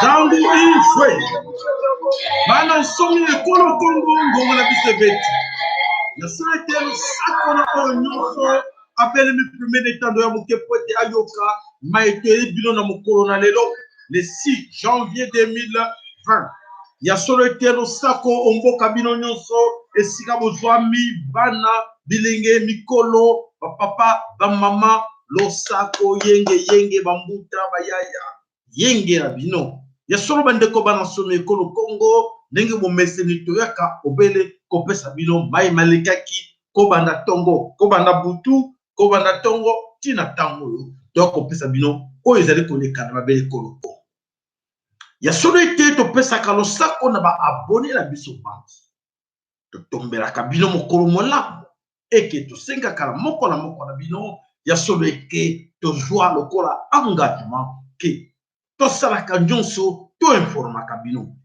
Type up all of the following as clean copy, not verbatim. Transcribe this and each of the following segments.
Dangu infwe. Bana somi ekolo Congo ngongo na biso beti. Ya sete sakona onyoso appelle mi premier état de moke pote ayoka maiteri bino na mokolo na lelo le 6 janvier 2020. Ya solo etero sako omboka bino nyonso esika bozwami bana bilenge mikolo papa bamama losako yenge bambuta bayaya yenge na bino ya solo bandeko bana somi ekolo Congo ndenge bomeseni toyaka obele kopesa bino mai malekaki kobanda tongo kobanda butu kobanda tongo tina tango donc kopesa bino oyo ezali koleka na mabele koloko ya solo ete topesaka losako na baabone na biso banki totombelaka bino mokolo molamu eke tosengaka na moko na bino ya solo eke tozwa lokola engagement ke tosalaka nyonso toinformaka bino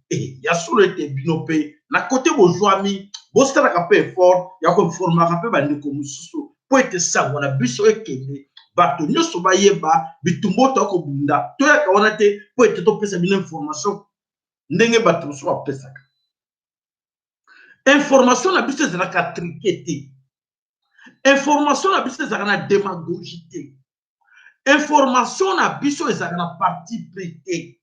ya solo ete bino pe na kote bozwami bosalaka pe effort ya koinformaka pe bandeko mosusu po ete sango na biso ekende bato nyonso bayeba bitumbo tokobunda toyaka wana te po ete topesa bino information ndenge bato mosusu bapesaka information na biso ezalaka trike te information na biso ezalaka na démagogie te information na biso ezalaka na parti pris te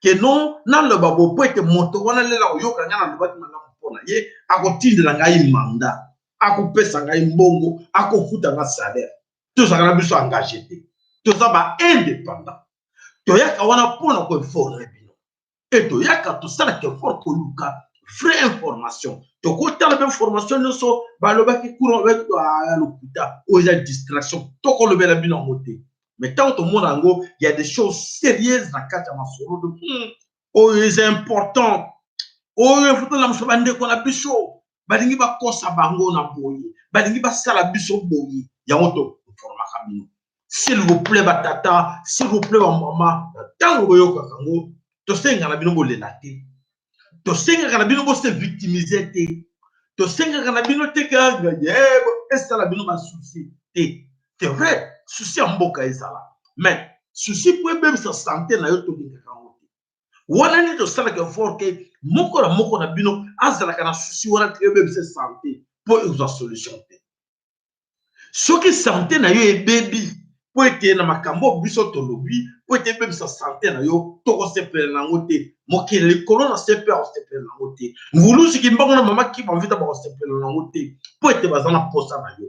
ke non naloba bo po ete moto wana lela oyoka nga nalobaki malamu mpona ye akotindela ngai manda akopesa ngai mbongo akofuta nga salaire tozalaka na biso engagé te toza baindépendant toyaka wana mpona koinforme bino e toyaka tosalaka effort koluka vraie information tokotala mpe information nyonso balobaki courant ya lokuta oyo eza distraction tokolobela bino yango te mais tant tomona yango il y a des choses sérieuses na kati ya masolo de oyo eza important oyo efutala moso bandeko na biso balingi bakosa bango na boye balingi basala biso boye yango toinformaka bino s'il vous plaît batata s'il vous plaît bamama ntango boyokaka yango tosengaka na bino bolela te tosengaka na bino bose victimiser te tosengaka na bino te kaka yebo esala bino basusi te c'est vrai souci ya mboka ezala mais souci po ebebisa santé na yo tolingaka yango te wana nini tosalaka effort ke moko na bino azalaka na souci wana te ebebisa santé po ezwa solution te soki santé na yo ebebi po ete na makambo biso tolobi po ete ebebisa santé na yo tokosepela nango te mokili likolo na sepe akosepela nango te ngulusuki mbango na mama kiba mvita bakosepela nango te po ete baza na posa na yo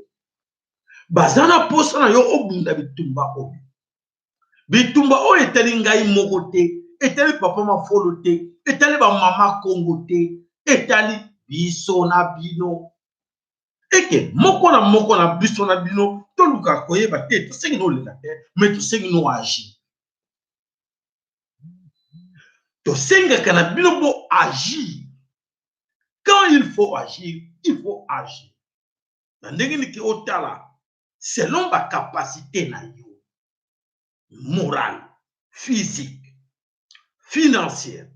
baza na posa na yo obunda bitumba oyo etali ngai moko te etali papa mafolo te etali bamama kongo te etali biso na bino eke moko na biso na bino toluka koyeba te tosengi no olela te mais tosengi no agir tosengaka na bino bo agir quand il faut agir na ndenge niki otala selon ba capacité na yo morale physique financière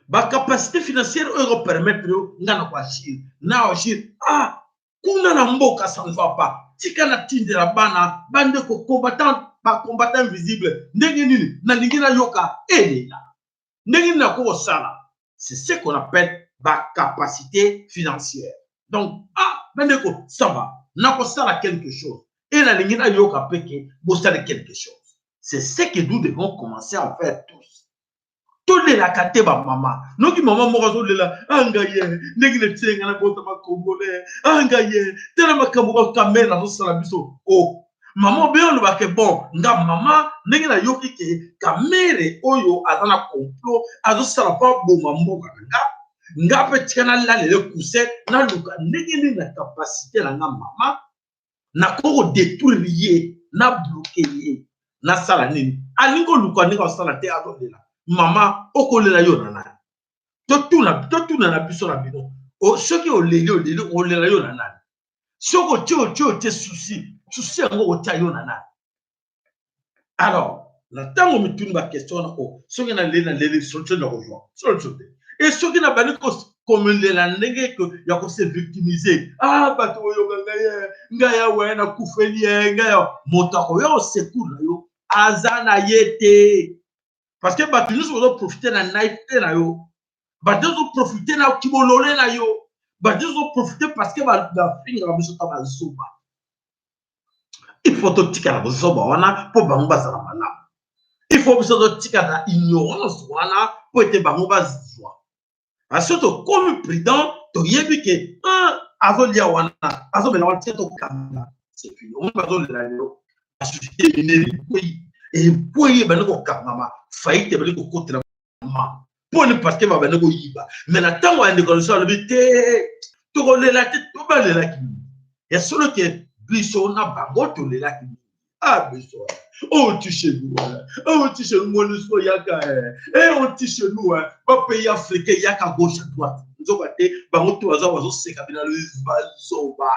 ba capacité financière oyo permettre yo ngana ko agir na agir kuna na mboka ça ne va pas tika na tindela bana bande ko combattant ba combattant invisible ndenge nini na lingi na yoka elela ndenge na ko sala c'est ce qu'on appelle ba capacité financière donc bande ko ça va na ko sala quelque chose et la lingi na yoka peke bo sala quelque chose c'est ce que nous devons commencer à faire tous tous les lakate ba mama noki mama moko zo lela angaye ndenge le tsenga na bota ba congolais angaye tela makambo ka kamera zo sala biso mama be on ba ke bon nga mama ndenge na yoki ke kamere oyo azana complot azo sala pa boma mboka nga pe tena la le cousin na luka ndenge ni na capacité la nga mama na ko détruire na bloquer na sala nini alingo luka ndenge sala te azolela mama okolela yo nana totuna na biso na bino soki olela yo nana soko tio te souci yango otia yo nana alors La tango me tourne ma question na ko. Ce qui na l'élection de rejoindre. Et ce qui n'a pas dit comme la ndenge que ya ko se victimiser. Ah bato yo ngaya we na kufeli ngaya motako yo secours na yo azana yete. Parce que bato nous on profiter na naïveté na yo. Bato nous profiter na kibolole na yo. Bato nous profiter parce que ba finga ba biso ta bazuba. Il faut tout tika na zoba wana po bango bazala malamu. Il faut que tout tika na ignorance wana po ete bango bazwa. Surtout comme prudent to yebi ke azo lia wana azo mena wana to kanga c'est fini on bazo la yo société minere poyi et poyi ba ko kanga faillite ba ko kotela ma pour parce que ba ko yiba mais na tango ande ko so le bité to ko le la tête to ba le la ki ya solo ke biso na bango to le la ki biso oh tu chez nous oh tu chez nous monusco yaka on tu chez nous pas pays africain yaka gauche à droite nous va te bango to wazo seka bina le bazoba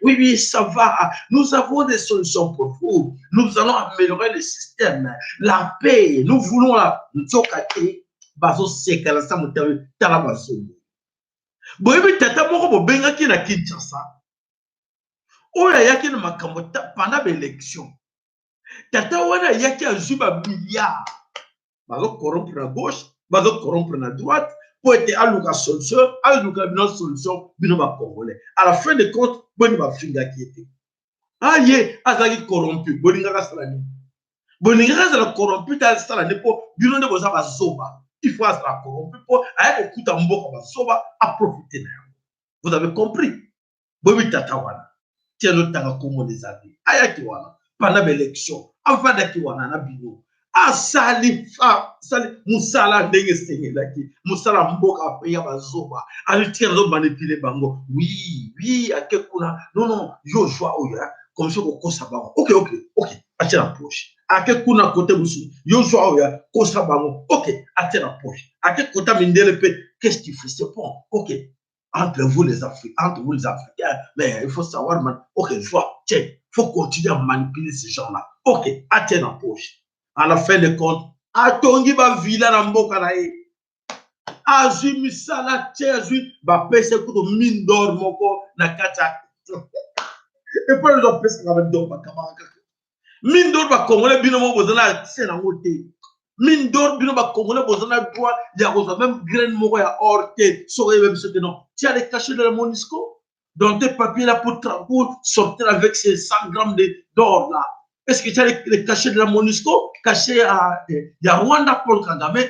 oui ça va nous avons des solutions pour vous nous allons améliorer le système la paix nous voulons la nzokate bazo seka la sa motawe tala bazo boyebi tata moko bobenga ki na Kinshasa oya yaki na makambo pendant l'élection tata wana yaki azwi ba milliards bazo corrompre na gauche bazo corrompre na droite pour être aluka solution aluka bino solution bino ba congolais à la fin de compte boni ba finga ki était ye azaki corrompu boninga ka salani boninga ka sala corrompu ta salani po bino nde boza ba zoba il faut asala corrompu po aya ko kuta mboka ba zoba a profiter na yango vous avez compris bobi tata wana tiens le tanga comme les amis aya ki wana pendant l'élection avanda ki wana na bino asali musala ndenge sengelaki musala mboka ya bazoba alitia zo manipuler bango oui akekuna non yo joie oya comme ça ko kosa bango ok atia la poche akekuna côté musu yo joie oya kosa bango ok atia la poche akekota mindele pe qu'est-ce que tu fais c'est bon ok entre vous les Africains mais il faut savoir man ok je vois tiens faut continuer à manipuler ces gens-là ok atia la poche. À la fin de compte, atongi ba villa na mboka na ye. Azui misala azui ba pese kuto mine d'or moko na kata. Et pas les pese na d'or ba kamaka. Mine d'or ba congolais bino mo bozana tse na ngote. Mine d'or bino ba congolais bozana droit ya koza même graine moko ya or te soye même ce que non. Tu as les cachets de la Monisco dans tes papiers là pour sortir avec ces 100 grammes d'or là. Est-ce que tu as les cachets de la Monusco, cachés à Rwanda Paul Kagame,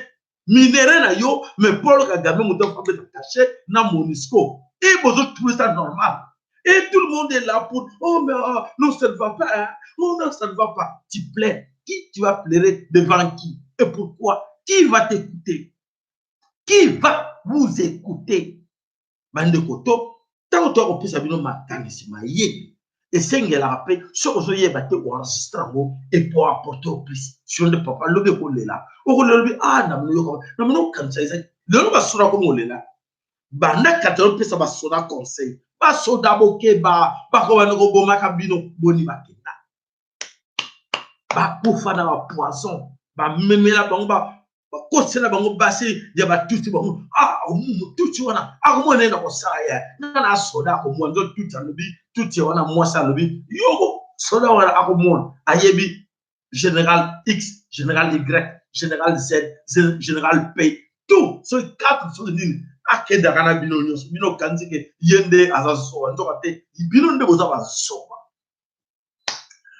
minéré na yo, mais Paul Kagame m'a fait le cachet na Monusco. Et vous autres trouvez ça normal. Et tout le monde est là pour, oh mais non, ça ne va pas, hein. Oh non, ça ne va pas. Tu plais. Qui tu vas plairer devant qui? Et pourquoi? Qui va t'écouter? Qui va vous écouter? Bande Koto, tant que tu as repris sa bino makangisima yé. Et c'est ce rappelle, ce que vous avez enregistré et pour apporter au plus sur le papa, le bébé là. Au lieu non, comme ça, le va sera comme on est là. Banda 80 ça va sera conseil. Pas soda boké, ba comme un robot macabino, boni bakina. Ba pour faire la poisson, ba même la bamba. Kose na bango basi ya batuti bango mututi wana akomo nenda ko saya na soda ko mo ndo tuti alobi tuti wana mwasa alobi yo soda wana akomo ayebi général X général Y général Z général P tout ce quatre so nini akenda kana bino nyonso bino kanzike yende azaso ndo kate bino nde boza basoba.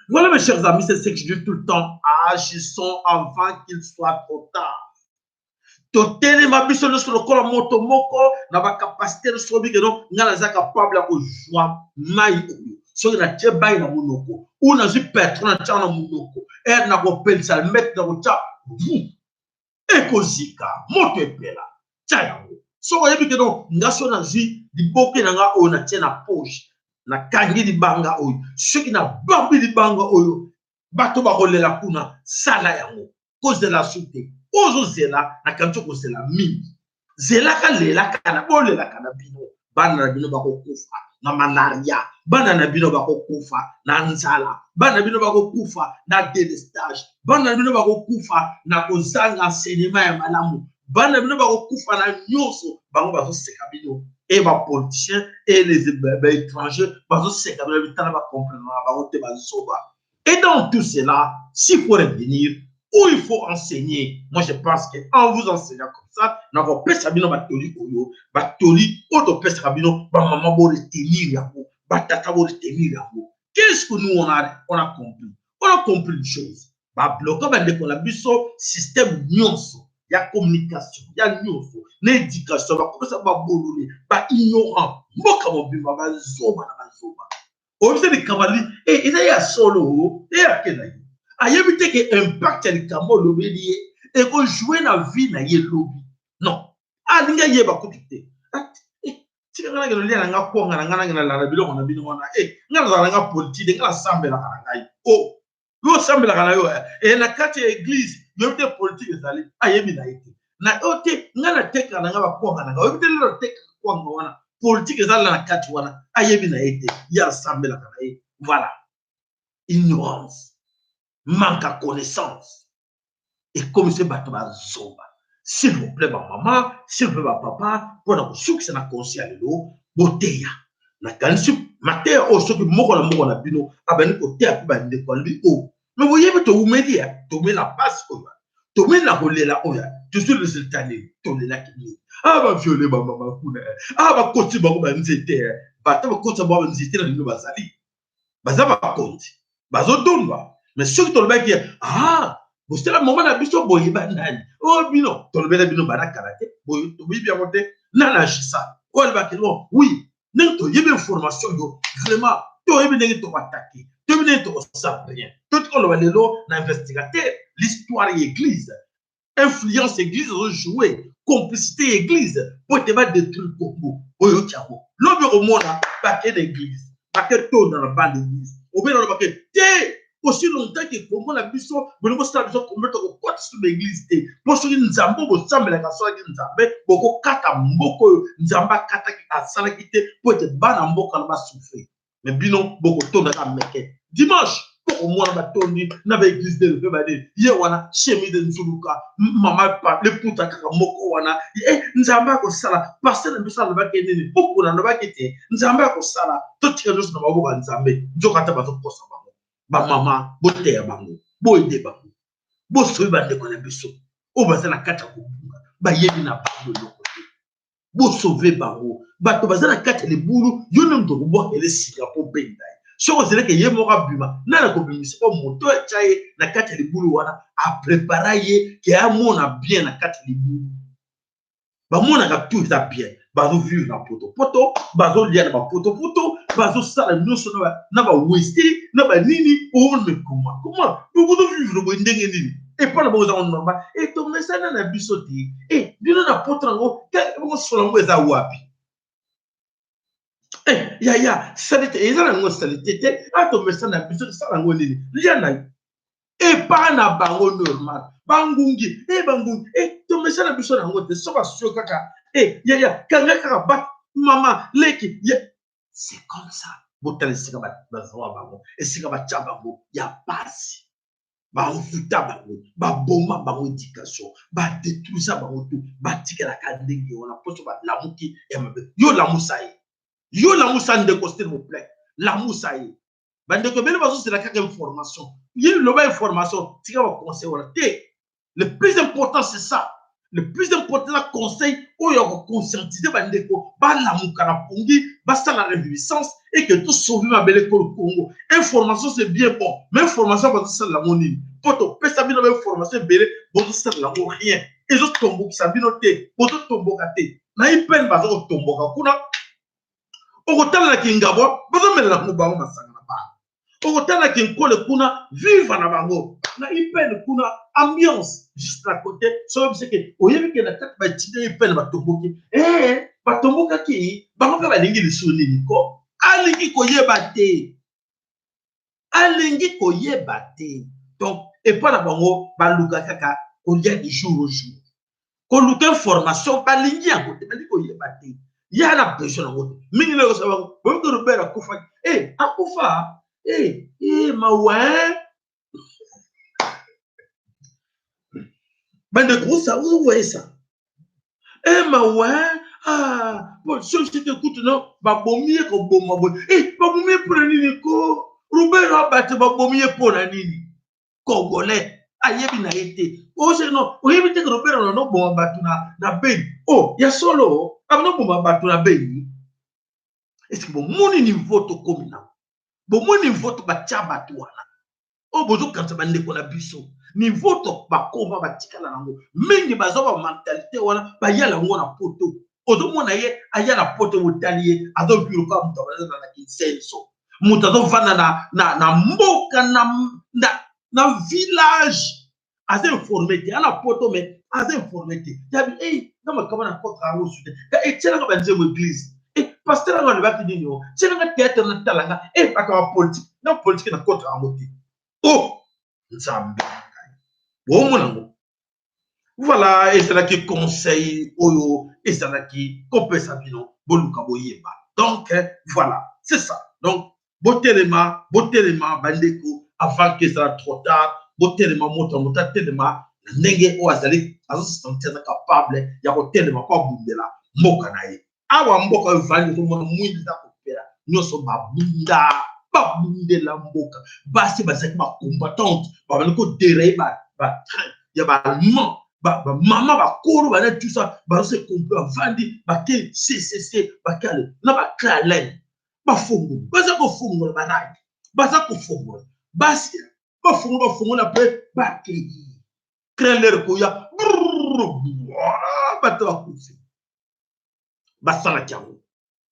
Voilà mes chers amis, c'est ce que je dis tout le temps, agissons avant qu'il soit trop tard. Totele mabiso no solo kola moto moko na ba capacité no solo bikeno ngala za capable ko joie mai so na tie bai na monoko una zi petro na tana monoko na ko pelsa met na ko cha ekozika moto epela cha yango so ko yebikeno ngaso na zi diboke na nga o na tie na poche na kangi di banga oyo soki na bambi di banga oyo bato ba kolela kuna sala yango cause de la souté ozo zela na kanto ko zela mingi zela ka lela kana bolela kana bino bana na bino ba ko kufa na malaria, bana na bino bakokufa na nzala, bana bino bakokufa na délestage, bana bino bakokufa na kozanga enseignement ya malamu, bana bino bakokufa na nyonso bango bazoseka bino et les politiciens et les étrangers bazoseka bino bitala ba comprendre bango te bazoba. Et dans tout cela, s'il faut revenir où il faut enseigner, moi je pense qu'en vous enseignant comme ça, n'avons pas sabino batoli oyo, batoli oto pesa sabino, ba maman bo retenir yango, ba tata bo retenir yango. Qu'est-ce que nous on a compris? On a compris une chose. Ba bloquer ba ndeko na biso système nyonso, ya communication, ya nyonso, l'éducation, ba comme ça ba bolone, ba ignorant, mboka mobimba ba zoba na ba zoba. Obise de Kamali, et il y a solo, et à quel âge? A évité que impact le Kambo le bélier et qu'on joue la vie na ye lobby. Non. Ah, l'inga yé ba coupité. Si on a gagné la ngapa, on a gagné la bilo, on a bien on a. On a gagné politique, on a sambe la kangai. Oh, l'eau sambe la kangai. Et la carte église, il y a des politiques qui allaient. Ah, yé bien été. Na ote, on a tek la ngapa quoi, on a gagné le tek quoi, on a. Politique est dans la carte wana ayebina été il y a ensemble la kanaï voilà ignorance manque de connaissance et comme c'est batba zoba s'il vous plaît ma maman s'il vous plaît ma papa pour na succès na conscience lo boteya na kanisi mater o soki moko na bino abani ko te akuba ndeko lui o mais vous yebe to umedia to me la passe ko to me la kolela oya toujours le résultat ni to le la kini ah ba violer ba mama kuna ah ba koti ba ko ba nzete ba ta ba koti ba nzete na bino bazali bazaba konti bazodonba mais ceux qui to le ba ki ah vous savez maman na biso boye ba nani oh bino to le ba bino ba na karate boye to bi bien monter na na jisa o le ba ki non oui non to yebe information yo vraiment to yebe ngi to attaquer to yebe to savoir rien tout ko le ba lelo na investigateur l'histoire de l'église influence église jouer complicité église pour te battre détruire Congo oyo tiako lobi au monde pas que l'église pas que tout dans la bande d'église ou bien dans le paquet té aussi longtemps que Congo la biso bongo sta biso commettre ko côté sur l'église té pour ce nzambo bo sambela ka so ki nzambe boko kata mboko nzamba kata ki asala ki té pour te bana mboka na ba souffrir mais bino boko tonda ka meke dimanche au moins na tondi na ba église de le ba de ye wana chemise de nzuluka mama pa le puta kaka moko wana nzamba ko sala pasteur mbisa ba ke nini beaucoup na ba kete nzamba ko sala to tika juste na ba ba nzambe njoka ta ba to kosa ba mama bote ya bango boide bango bo so ba de ko na biso o ba na kata ko ba yebi na bango loko bo sauver bango ba to ba na kata le buru yo nem to bo ele sika po benda ce que c'est que yé mora buma na la communauté ko moto chaye na kati libulu wana a préparer que a mona bien na kati libulu ba mona ka tout ça bien ba zo vivre na poto ba zo lia na ba poto ba zo sala nyonso na ba westi na ba nini on me comment vous zo vivre bo ndenge nini et pas na bo za normal et to mesa na bisoti et dino na poto ngo ka ngo sola ngo za wapi ya salite ezala ngo salite te ato mesa na biso sala ngo nini liana e pa na bango normal bangungi bangungi to mesa na biso na ngo te so ba sio kaka ya kanga kaka ba mama leki c'est comme ça botale sika ba zawa bango esika ba cha bango ya pasi ba mfuta bango ba boma bango éducation ba détruire bango tout ba tikela ka ndenge wana poto ba lamuki ya mabe yo lamusai yo la moussa ndeko s'il vous plaît la moussa yi bande ko bele bazo c'est la quelque information yi le ba information tika ba conseil wala té le plus important c'est ça le plus important la conseil o yo ko conscientiser bande ko ba la mukana pongi ba ça la réjouissance et que tout sauver ma belle Congo information c'est bien bon mais information ba ça la monine poto pesa bino ba information belle bon ça la rien et je tombo qui ça bino té poto tombo katé na yi peine ba zo tombo ka kuna okotala ki ngabo bazomela na bango masanga na ba okotala ki nkole kuna vivre na bango na ipene kuna ambiance juste à côté so c'est que oyebi ke na kati ba tide ipene batomboki batomboka ki bango ka balingi lisoni niko alingi koyeba te donc et pas na bango baluka kaka kolia du jour au jour koluka information balingi yango te balingi koyeba te il y a la besoin de l'autre. Mais il y a le savoir, même que Robert a Koufa, Akoufa, ma ouais, ben de gros, ça, vous voyez ça. Ma ouais, bon, si je t'écoute, non, bah, bon, mieux que bon, ma bonne. Bah, bon, mieux pour le ko, Robert a battu, bah, bon, mieux pour la nini. Congolais, ayebi na été. Oh, c'est non, on évite que Robert a non, bon, battu na ben. Oh, il y a solo, ah, non, bon, battu na ben. Est-ce que bon, mon niveau to comme là? Bon, mon niveau to batia battu wana. Oh, bozo kansa bande ko na biso. Niveau to bakoma batika na nango. Mingi bazo ba mentalité wana ba yala ngo na poto. Ozo mona ye aya na poto motalier azo biro ka muto ba na kinsenso. Muto azo vana na mboka na village. Azo informé te ana poto mais azo informé te. Yabi kama kama na poto a osu te. Tena ka banze mo église. Pasteur nga le baki nini o. Tena ka théâtre na talanga aka politique. Na politique na poto a moti. Oh, Nzambe. Voilà, et c'est là qui conseille Oyo, et c'est là qui compose sa vie, Boluka Boyeba. Donc, voilà, c'est ça. Donc, botelema, bandeko, avant que ça soit trop tard, botelema, mota, telema, nenge oazali, azo se sentir capable, ya botelema, kwa bundela, moka nae. Awa mboka vali, tout le monde mouille da kopera, nyoso babunda. Babundela mboka basi bazaki ba combattante babaniko dérailler ba ya ba allemand ba mama ba koro ba tout ça ba se comprendre vandi ba ke CCC ba kale na ba klalen ba fongo baza ko fongo ba rai baza ko fongo basi ba fongo na pe ba ke kreler ko ya ba ta ko ba sala kyango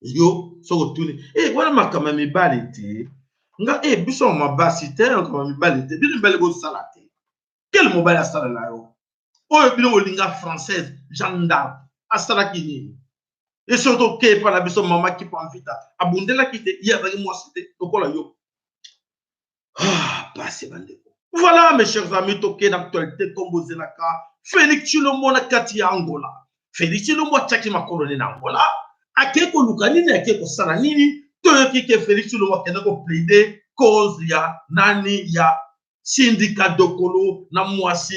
yo soko tuni wana makama mibali te nga biso mabasi te makama mibali te bino mibali bosala te quel mobali asala na yo oyo bino olinga française Jeanne d'Arc asalaki nini et surtout ke pa na biso mama ki pamvita abundelaki te ye azalaki mwasi te lokola yo basi bandeko. Voilà mes chers amis toke d'actualité comme bozelaka Félix Tshilombo na kati ya Angola. Félix Tshilombo atiaki makolo na Angola ake koluka nini ake kosala nini toyoki ke Félix Tshilombo akende koplaide cause ya nani ya syndicat dokolo na mwasi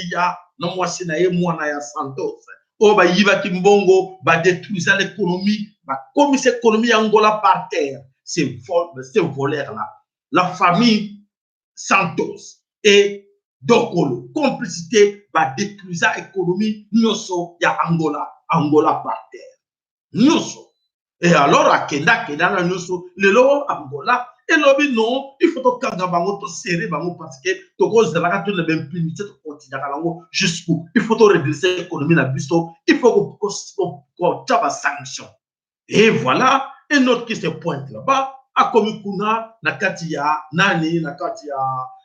na ye mwana ya Santos oyo bayibaki mbongo badétruisa l'économie bakomisa économie ya Angola par terre ces voleurs là la famille Santos et dokolo complicité badétruisa économie nyonso ya Angola par terre nyonso. Et alors, à Kenda, le Angola, et l'objet non, il faut que tu serrer parce que tu causes de la impunité jusqu'où il faut redresser l'économie na bisto, il faut qu'on tu as sanction. Et voilà, un autre qui se pointe là-bas, à Komikuna, na Katia, Nani, na Katia,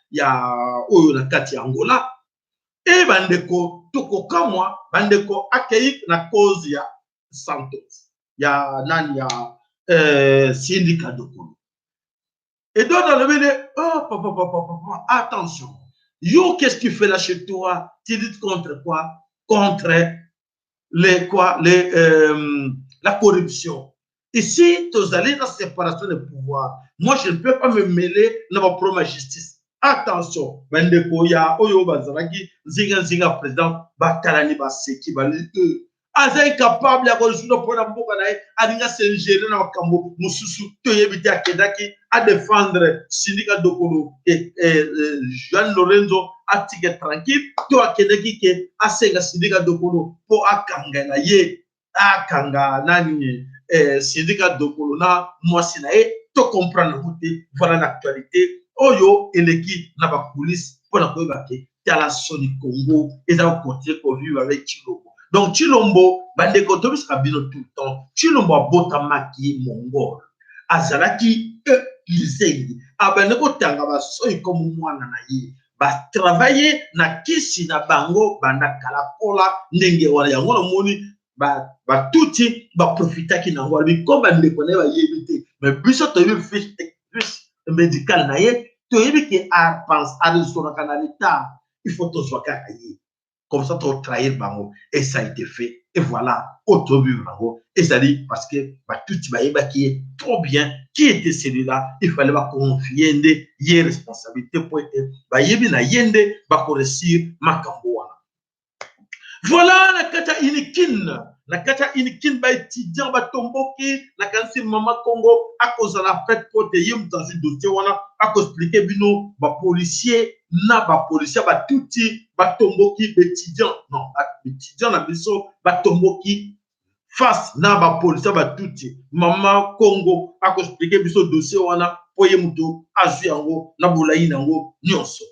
ya Oyo, na Katia Angola. Et bandeko, toko kamwa, bandeko, accueilli na cause ya Santos. Il y a nani ya syndicat de Kolo. Et donc dans le milieu, attention, yo qu'est-ce que tu fais là chez toi? Tu dis contre quoi? Contre la corruption. Ici, tu allés dans la séparation des pouvoirs. Moi, je ne peux pas me mêler dans ma propre justice. Attention, bandeko ya oyo bazalaki zinga président bakalani baseki balite. Azai capable ya kozuno pona mboka na ye alinga se gérer na makambo mususu to yebiti akedaki a défendre syndicat dokolo Juan Lorenzo atike tranquille to akedaki ke asenga syndicat dokolo po akanga na ye akanga nani syndicat dokolo na mwasi na ye to comprendre côté voilà l'actualité oyo eleki na ba police pona koyeba ke tala soni Congo eza continuer ko vivre avec Tshilombo. Donc, Tshilombo, bandeko tobis kabino tout le temps. Tshilombo abotamaki mongol. Azalaki lizengi. Abandeko tanga basoyi comme mwana na ye. Ba travailler na kisi na bango banda kalakola ndenge wana yango na moni ba tuti ba profitaki na ngwa bi ko bandeko na ba yebite. Mais biso toyebi fiche médical na ye, toyebi ke a pense à son canal l'état. Il faut to soka ye. comme ça, tu vas trahir Bango. Et ça a été fait. Et voilà, auto-vivre Bango. Et ça dit, parce que tout qui est trop bien, qui était celui-là, il fallait confier des responsabilités pour être, na yende, réussir Makambo. Voilà la kata inikin. La kata inikin ba étudiant ba tomboki la kansi mama Congo à cause de la fête pour te yim dans ce dossier wana à cause expliquer bino ba policier ba touti ba tomboki étudiant non étudiant na biso ba tomboki face na ba policier ba touti mama Congo à cause expliquer biso dossier wana pour yim to azu yango na bolayi nango nyonso.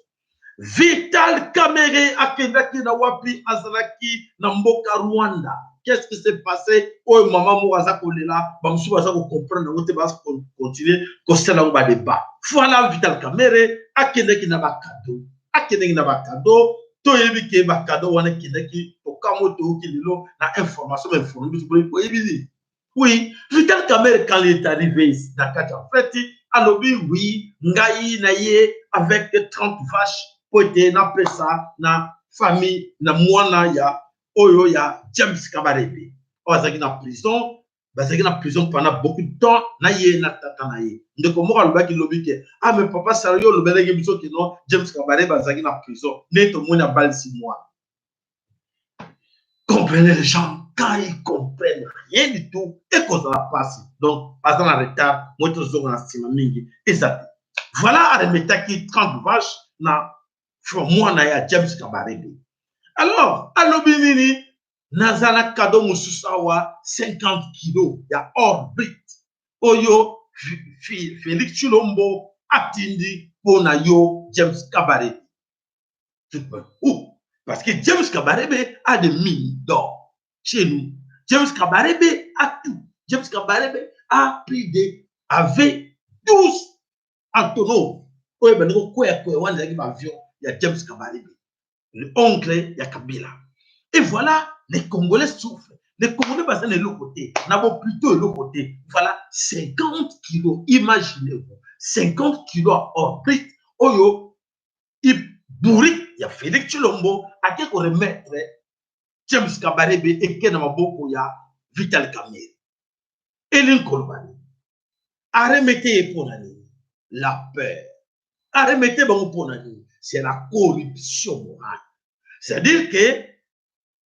Vital Kamerhe akendaki na wapi azalaki na mboka Rwanda. Qu'est-ce qui s'est passé? Oh maman mouraza kolela, bamsu baza ko comprendre ngote bas continuer ko sala ba débat. Voilà Vital Kamerhe akendaki na ba cadeau. Akendaki na ba cadeau, to yebi ke ba cadeau wana kendaki to kamoto kililo na information pour yebi. Oui, Vital Kamerhe quand il est arrivé ici dans en fait, alobi oui, ngai na ye avec 30 vaches pour na pesa na famille na mwana ya oyo ya James Kabarebe. Bazaki na prison, pendant beaucoup de temps na ye na tata na ye. Ndeko moko alobaki lobi ke ah mais papa sérieux le belenge biso ke non James Kabarebe bazaki na prison. Ne to mona bal 6 mois. Comprenez les gens quand ils comprennent rien du tout et qu'on la passe. Donc pas dans la retard, moi to zo na sima mingi ezati. Voilà aremetaki 30 vaches na moi na ya James Kabarebe. Alors, alobinini nazala kado mususawa 50 kilos ya or brut. Oyo Félix Tshilombo atindi pona yo James Kabarebe. Où? Parce que James Kabarebe a des mines d'or chez nous. James Kabarebe a tout. James Kabarebe a avait 12 Antonov. Oyo baniko kwa wana ya avion ya James Kabarebe. Le oncle ya Kabila. Et voilà, les Congolais souffrent. Les Congolais passent de l'autre côté. N'avons plutôt de l'autre côté. Voilà, 50 kilos. Imaginez-vous. 50 kilos hors brut. Oyo, il bourrit. Il y a Félix Tshilombo. À qui qu'on remettre James Kabarebe et Kenamaboko ya Vital Kamerhe. Eline Kolobani. Arremettez pour la peur. Arremettez pour c'est la corruption morale. C'est-à-dire que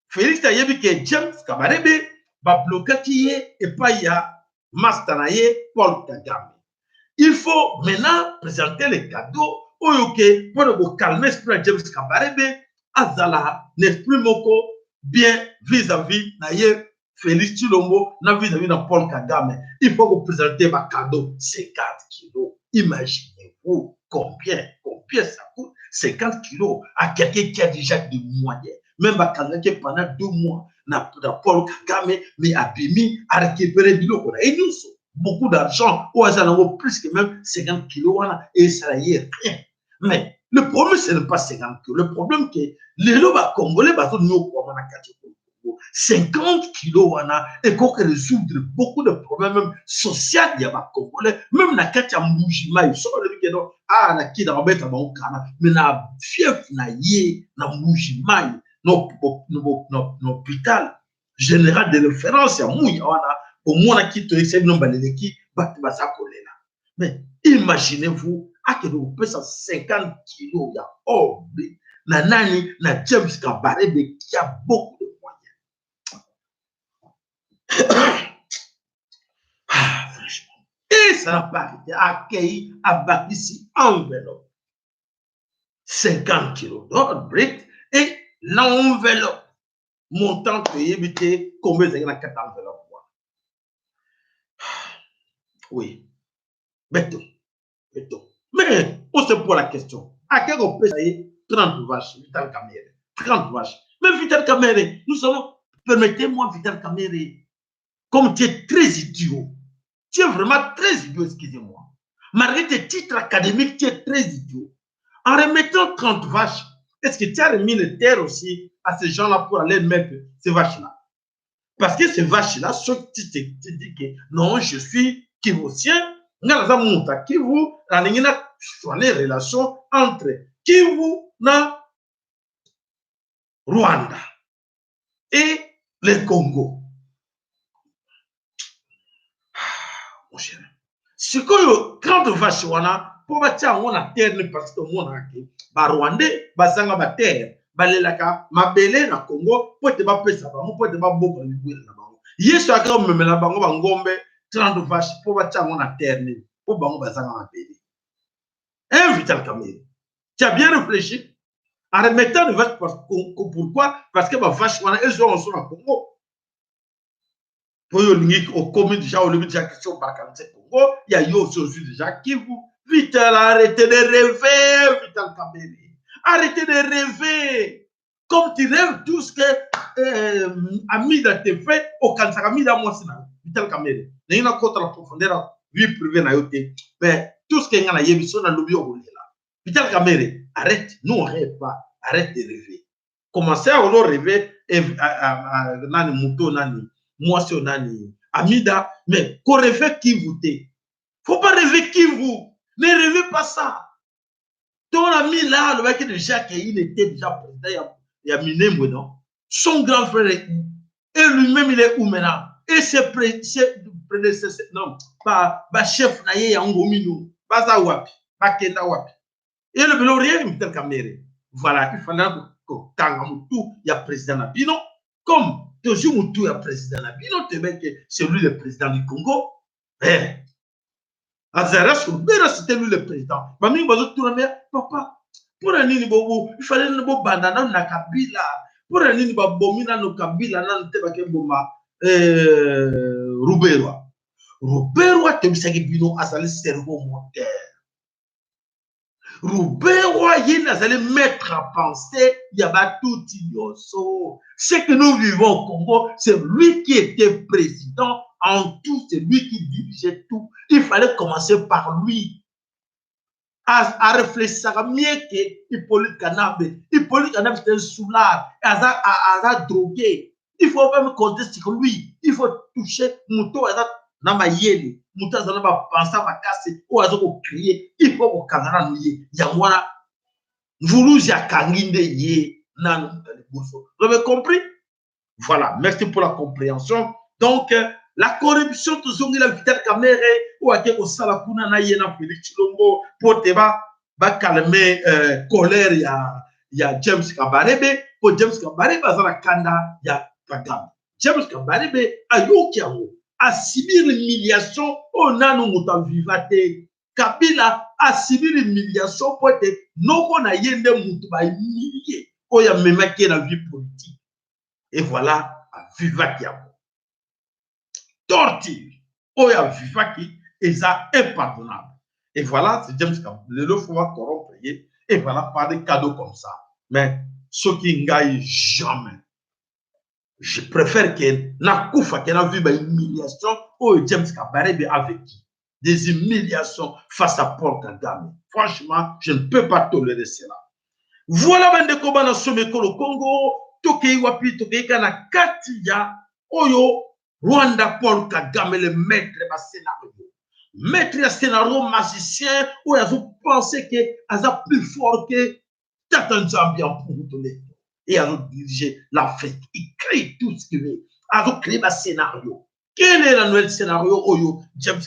Félix Tayebi que James Kabarebe va bloquer qui est et pas y a Mastanaye Paul Kagame. Il faut maintenant présenter les cadeaux pour calmer l'esprit de James Kabarebe Azala l'esprit moko bien vis-à-vis de Félix Tshilombo vis-à-vis de Paul Kagame. Il faut vous présenter ma cadeau 50 kilos. Imaginez-vous combien ça coûte 50 kilos à quelqu'un qui a déjà des moyens. Même pendant 2 mois, Paul Kagame, mais Abimi a récupéré du lot. Et nous, beaucoup d'argent, ou à plus que même 50 kilos, et ça y est rien. Mais le problème, ce n'est pas 50 kilos. Le problème, c'est que les lots congolais, nous, 50 kilos, et qu'on résoudre beaucoup de problèmes, même sociaux, il y a congolais, même na kati ya Mujima, ils sont le non, ah, na ki na robeta ba okana, mais na fief na ye, na Mujima, no hôpital général de référence ya Mouya, au moins qui te essaie non baleleki, batibasa kolela. Mais imaginez-vous, à que vous pèsez 50 kilos, il y a oh, na nani, na James Kabarebe qui a beaucoup de ah, franchement. Et ça n'a pas été accueilli à Bakissi enveloppe. 50 kilos d'or brut et l'enveloppe montant payé, mais combien il y a 4 enveloppes. Oui. Béton. Mais on se pose la question. À quel on peut payer 30 vaches, Vital Kamerhe? 30 vaches. Mais Vital Kamerhe, nous savons, permettez-moi, Vital Kamerhe, comme tu es très idiot. Tu es vraiment très idiot, excusez-moi. Malgré tes titres académiques, tu es très idiot. En remettant 30 vaches, est-ce que tu as remis les terres aussi à ces gens-là pour aller mettre ces vaches-là? Parce que ces vaches-là, ceux qui te disent que non, je suis Kivotien, nous avons montré Kivu, nous avons les relations entre Kivu et Rwanda et le Congo. Mon cher. Ce que quand on va chez Wana, pour bâtir on a terre parce que mon ake, ba Rwandais, ba zanga ba terre, ba lelaka, ma belé na Congo, pour te ba pesa ba, pour te ba boka libué na ba. Yesu aka me la bango ba ngombe 30 vaches pour bâtir on a terre pour bango ba zanga ma belé. Vital Kamerhe. Tu as bien réfléchi en remettant les vaches pourquoi? Parce que ma vache Wana elles sont en Congo. Pour au commun déjà au lieu déjà question Bakanse Congo, il y a eu aussi déjà qui vous Vital arrêtez de rêver Vital Kamerhe. Arrêtez de rêver. Comme tu rêves tout ce que Amida te fait au Kansaka Amida moi c'est Vital Kamerhe. N'est pas contre la profondeur vie privée na yote. Mais tout ce que ngana yebiso na lobi au là. Vital Kamerhe, arrête, nous on rêve pas, arrête de rêver. Commencez à rêver nani muto nani moi c'est nani Amida, mais qu'on rêve qui vous t'est. Faut pas rêver qui vous. Ne rêvez pas ça. Ton ami là, le mec de Jacques, il était déjà président, il y a Minembo, non? Son grand frère est où? Et lui-même, il est où maintenant? Et ses prédécesseurs, non, pas chef naïe Yangomino, pas ça wapi, pas Kenda wapi. Et le bélo rien, Vital Kamerhe. Voilà, il fallait que Tangamutu, il y a président Nabino, comme toujours Moutou, il y a président Nabino, c'est lui le président du Congo. Eh, c'était lui le président. Mami bazo tourner papa. Pour un nini bobo, il fallait ne bo bandana na Kabila. Pour un nini babomina no Kabila na te bake boma Ruberwa. Ruberwa te bisaki bino asali cerveau moteur. Ruberwa il allait mettre à penser il y a tout idioso. Ce que nous vivons au Congo, c'est lui qui était président. En tout, c'est lui qui dirigeait tout. Il fallait commencer par lui. À réfléchir mieux que Hippolyte Kanabe. Hippolyte Kanabe, c'était un soulard. À drogué. Il faut même compter sur lui. Il faut toucher Mouto. Namayeli. Mouto, ça va penser à casser. Ou à crier. Il faut qu'on canara nouye. Yamwana. Voulou, ya kanginde ye. Vous avez compris? Voilà. Merci pour la compréhension. Donc, la corruption, toujours, la Vital Kamerhe, ou à quelque chose, la kuna na yena Félix Chilombo, pour te calmer colère, il y a James Kabarebe, pour James Kabarebe, la kanda, il y a Kagame. James Kabarebe, a yokiamo, a subi l'humiliation, on a nous mouton vivate. Kabila a subi l'humiliation pour être non qu'on a yende mouton ba humilié, ou y a même qui est la vie politique. Et voilà, à vivatiamo. Torture. Oya vivaki, et ça impardonnable. Et voilà, c'est James Cameron. Le faut corrompre. Et voilà, par des cadeaux comme ça. Mais ceux qui n'gagnent jamais. Je préfère que Nakoufa, qui a vu une humiliation, ou James Kabarebe avec qui? Des humiliations face à Paul Kagame. Franchement, je ne peux pas tolérer cela. Voilà, bande koba na someko le Congo, tokei wapi, tokei kana katia, oyo, Rwanda Paul Kagame, le maître de scénario. Maître de scénario magicien, où ils ont pensé que ils sont plus fort que Tatan Zambia pour vous donner. Et ils ont dirigé l'Afrique. Ils créent tout ce qu'ils veulent. Ils ont créé un scénario. Quel est le nouvel scénario où James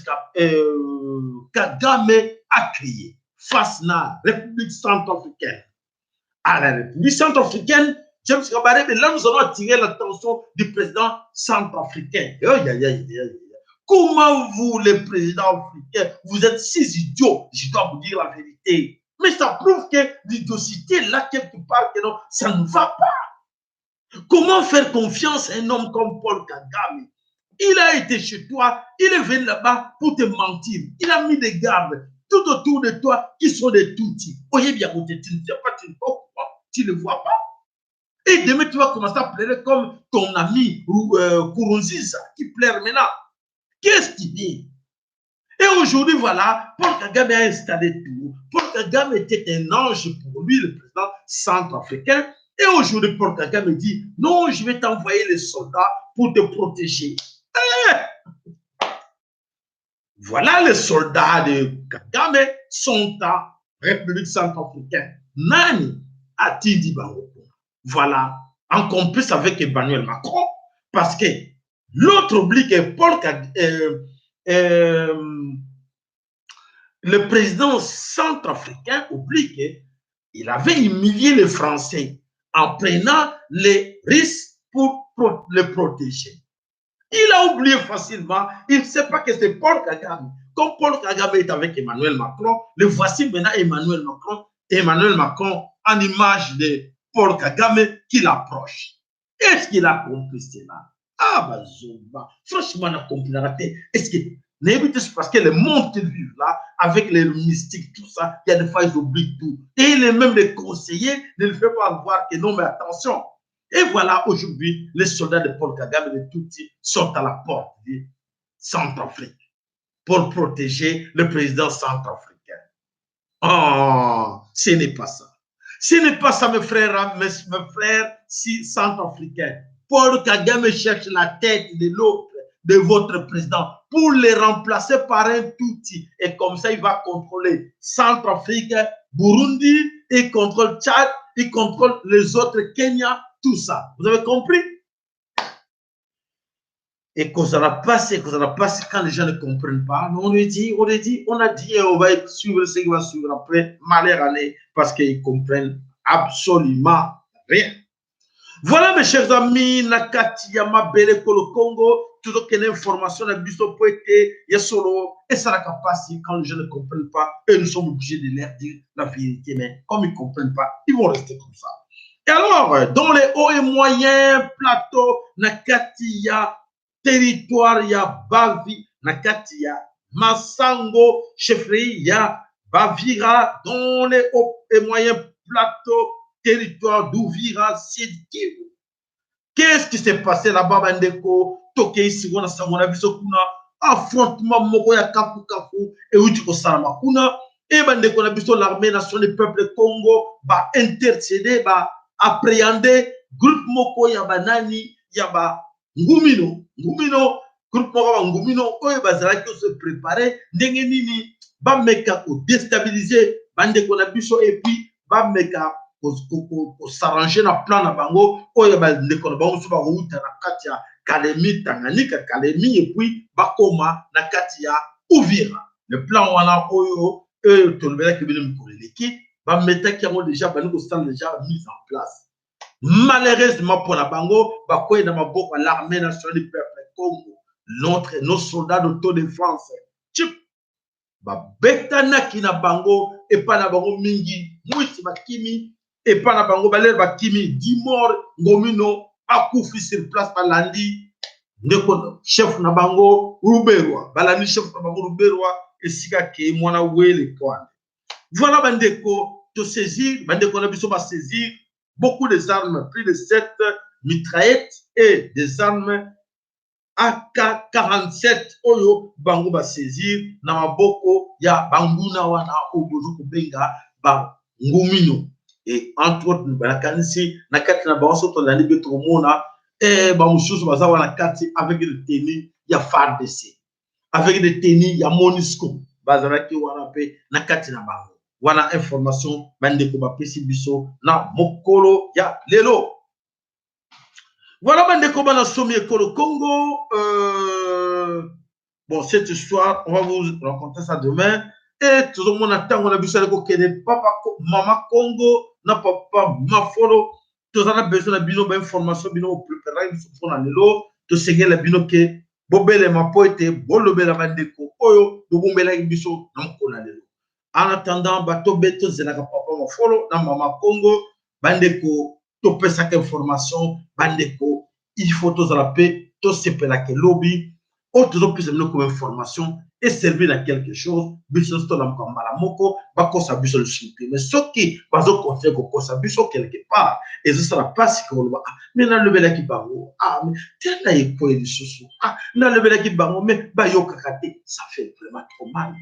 Kagame a créé face à la République centrafricaine? À la République centrafricaine, James Kabarebe, là, nous allons attirer l'attention du président centrafricain. Comment vous, les présidents africains, vous êtes si idiots? Je dois vous dire la vérité. Mais ça prouve que l'idiocité, là, quelque part, que non, ça ne va pas. Comment faire confiance à un homme comme Paul Kagame? Il a été chez toi, il est venu là-bas pour te mentir. Il a mis des gardes tout autour de toi qui sont des toutis. Oyez bien, tu ne sais pas, tu ne le vois pas. Et demain, tu vas commencer à pleurer comme ton ami Kourounziza qui pleure maintenant. Qu'est-ce qu'il dit? Et aujourd'hui, voilà, Paul Kagame a installé tout. Paul Kagame était un ange pour lui, le président centrafricain. Et aujourd'hui, Paul Kagame dit, non, je vais t'envoyer les soldats pour te protéger. Voilà, les soldats de Kagame sont en République centrafricaine. Nani a-t-il dit Bango? Voilà en complice avec Emmanuel Macron, parce que l'autre oublie que le président centrafricain oublie qu'il avait humilié les Français en prenant les risques pour les protéger. Il a oublié facilement, il ne sait pas que c'est Paul Kagame. Comme Paul Kagame est avec Emmanuel Macron, le voici maintenant Emmanuel Macron en image de Paul Kagame qui l'approche. Est-ce qu'il a compris cela? Ah, bah, franchement, on a compris la raté. Est-ce que, c'est parce que le monde qu'ils vivent là, avec les mystiques, tout ça, il y a des fois, ils oublient tout. Et même les conseillers ne le font pas voir que non, mais attention. Et voilà, aujourd'hui, les soldats de Paul Kagame de Tutsi sont à la porte de Centrafrique pour protéger le président centrafricain. Oh, ce n'est pas ça. Ce n'est pas ça, mes frères si centrafricains. Paul Kagame cherche la tête de l'autre, de votre président, pour les remplacer par un Tutsi. Et comme ça, il va contrôler Centrafrique, Burundi, il contrôle Tchad, il contrôle les autres Kenya, tout ça. Vous avez compris? Et qu'on ça va passer quand les gens ne comprennent pas. On a dit et on va suivre ce qui va suivre après, malheur aller, parce qu'ils comprennent absolument rien. Voilà, mes chers amis, Nakati Yamabele Kolo Congo, toujours qu'il y a une information, la biso poète, solo, et ça n'a pas passé quand les gens ne comprennent pas, et nous sommes obligés de leur dire la vérité, mais comme ils ne comprennent pas, ils vont rester comme ça. Et alors, dans les hauts et moyens plateaux, Nakati ya territoire ya Bavi, Nakati ya Masango, chefferie ya Bavira, dans les hauts et moyens plateaux, territoire d'Ouvira, Sud-Kivu. Qu'est-ce qui s'est passé là-bas, Bandeko? Toke ici, on a Samona Bisokuna, affrontement moko ya Kafu Kafu, et où tu peux salama kuna, et Bandeko na biso l'armée nationale du peuple Congo, ba intercéder, ba appréhender, groupe moko ya banani, ya ba Ngumino, groupe moko ba Ngumino, oyo bazala qui se préparer, ndenge nini, ba meka ko déstabiliser, Bandeko na biso, et puis, ba meka pour s'arranger na plan na bango oyo ba ndeko na bango so ba wuta na kati ya Kalemi Tanganyika Kalemi et puis bakoma na kati ya Uvira le plan wana oyo tolobela ke bino mikoleleki ba metaki yango déjà ba ndeko stand déjà mise en place malheureusement pour la bango bakoye na maboko l'armée nationale du peuple Congo nos soldats d'autodéfense chip ba betanaki na bango et pas na bango mingi mwisi bakimi et pas na bango baler bakimi 10 morts ngomino akufi sur place balandi ndeko chef na bango Ruberwa balandi chef na bango Ruberwa esika ke mwana wele kwa voilà bandeko to saisir bandeko na biso ba saisir beaucoup des armes plus de 7 mitraillettes et des armes AK-47 oyo bango ba saisir na maboko ya banguna wana obozo kubenga ba ngumino et entre autres balakanisi na kati na bango soto landi beto mona ba mususu baza wana kati avec des tenues ya FARDC avec des tenues ya MONUSCO bazalaki wana pe na kati na bango wana information bandeko ba pesi biso na mokolo ya lelo. Voilà, bandeko bana somi ekolo Congo. Bon, cette histoire, on va vous raconter ça demain. Et tout le monde attend, on a vu ça, que papa, maman Congo, na papa, mafolo. Tout le monde a besoin de bino, d'informations, bino, préparer, il faut en l'élo. Tout ce qui est le bino, que bobele ma poete, bolobela bandeko, oyo, bobombela biso, non, on a l'élo. En attendant, bato beto, zelaka papa, mafolo, na maman Congo, bandeko, topé cette information bandeko il faut tous la paix tous se pela que lobby autres plus de comme information et servir à quelque chose biso sto na mkambala moko bakosa biso le souper mais ce qui bazo conseil ko kosa biso quelque part et ça sera pas si qu'on va mais na lebela ki bango mais tena eko et susu na lebela ki bango mais ba yo kakate ça fait vraiment trop mal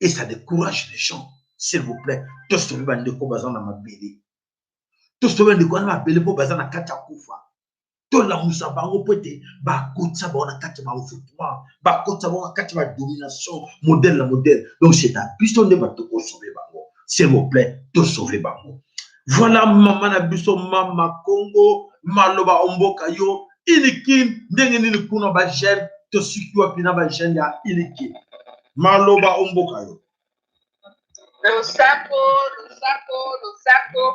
et ça décourage les gens s'il vous plaît tous se bandeko bazana mabeli tout ce que nous avons appelé pour baser na kata kufa tout la musa bango pote ba kotsa ba na kata ba foutement ba kotsa ba kata ba domination modèle donc c'est un piston de bato pour sauver bango s'il vous plaît tout sauver bango Voilà maman na biso mama Congo maloba omboka yo ilikin ndenge nini kuna ba jeune to sikwa pina ba jeune ya ilikin maloba omboka yo Lusako,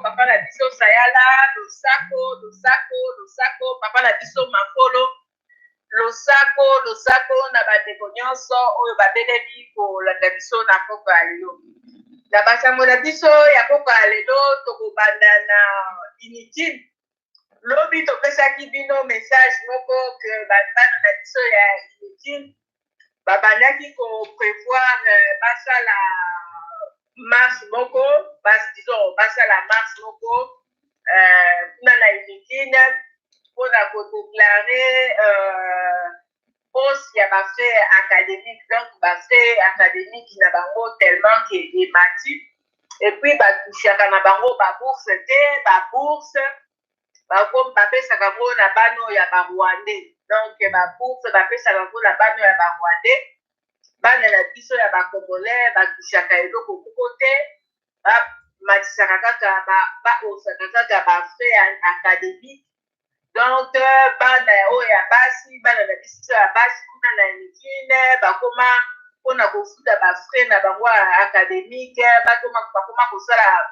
papa na biso sayala, lusako, papa na biso makolo, lusako na bandeko nyonso oyo babeleli kolanda biso na poko ya lelo. Na basango na biso ya poko ya lelo tokobanda na inutile. Lobi topesaki bino message moko ke bana na biso ya inutile babandaki koprevoir basala marche moko basala marche moko kuna na inutile mpona kodeklare pose ya bafrais académique donc bafrais académique na bango tellement ke emati epuis batushaka na bango babourse te babourse bapesaka yango na bana oyo ya barwandais donc babourse bapesaka yango na bana oyo ya barwandais bana na biso ya bacongolais batushaka eloko moko te bamatisaka kaka baosaka kaka bafrais académique donc bana oyo ya basi bana na biso ya basi kuna na mikine bakoma mpona kofuta bafrais na bango académique bakoma kosala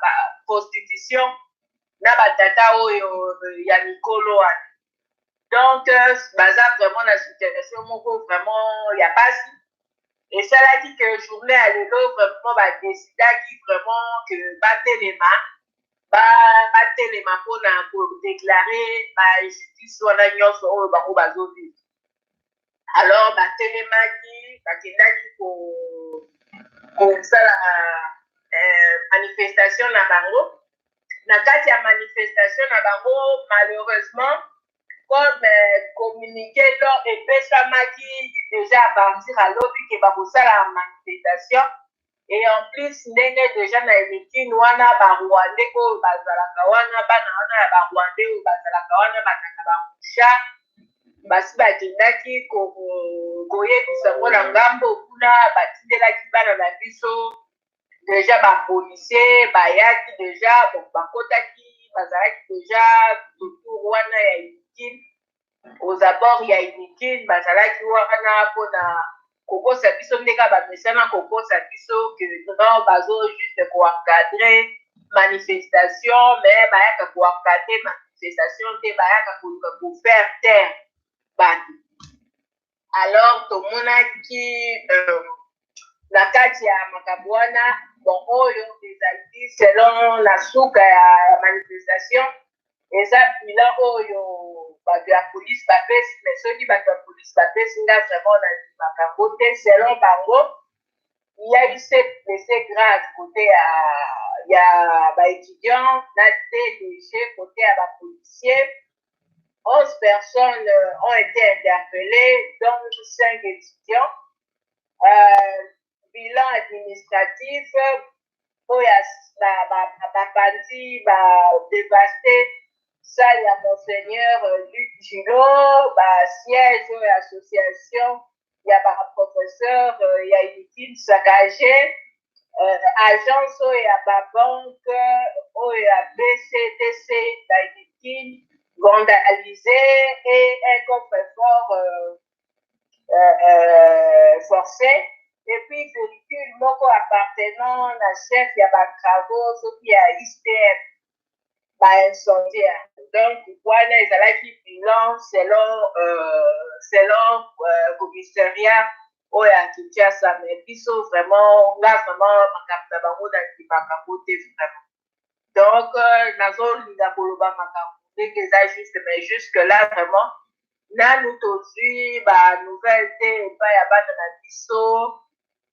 prostitution na batata oyo ya mikolo wana donc baza vraiment na situation moko vraiment ya basi esalaki que journée ya lelo vraiment badesidaki vraiment que batelema mpona kodeklare bajustice wana nyonso oyo bango bazovivre alors batelemaki bakendaki kosala manifestation na bango na kati ya manifestation na bango malheureusement comme communiqué donc epesamaki déjà bandir alobi ke bakosala manifestation et en plus ndenge déjà na emitine wana barwandais oyo bazalaka wana bana wana ya barwandais oyo bazalaka wana bakanga bamusha basi bakendaki koyebisa ngo na ngambo kuna batindelaki bana na biso déjà bapolisier bayaki déjà bakotaki bazalaki déjà tour wana ya inutile aux abords ya inutile bazalaki wana mpona kokosa biso ndeka bamesana kokosa biso que non bazo juste koencadre manifestation mais bayaka koencadre manifestation te bayaka koluka kofaire taire bato alors tomonaki na kati ya makambo wana bon oyo ezali selon na suka ya manifestation eza bilan oyo bato ya polise bapesi mais soki bato ya polise bapesi nga vraiment na makambo te selon bango il y a eu cette blessé grave côté ya baétudiant na DDG côté ya bapolicier 11 personnes ont été interpellées dont 5 étudiants bilan administratif oyo bapandi badévaste salle ya monseigneur Luc Gillot basiège oyo association ya baprofesseur ya inutile sagage agence oyo ya babanke oyo ya BCDC ya inutile vandalisé et un coffre-fort forcé et puis véhicule moko appartenant na chef ya batravaux soki ya ISPM baincendiaire donc wana ezalaki bilan selon commissariat oyo ya Kinshasa mais biso vraiment nga vraiment makambo na bango nandimaka ngo te vraiment donc nazolinga koloba makambo ndenge eza juste mais jusque là vraiment nanu tozwi banouvelle te epai ya bana na biso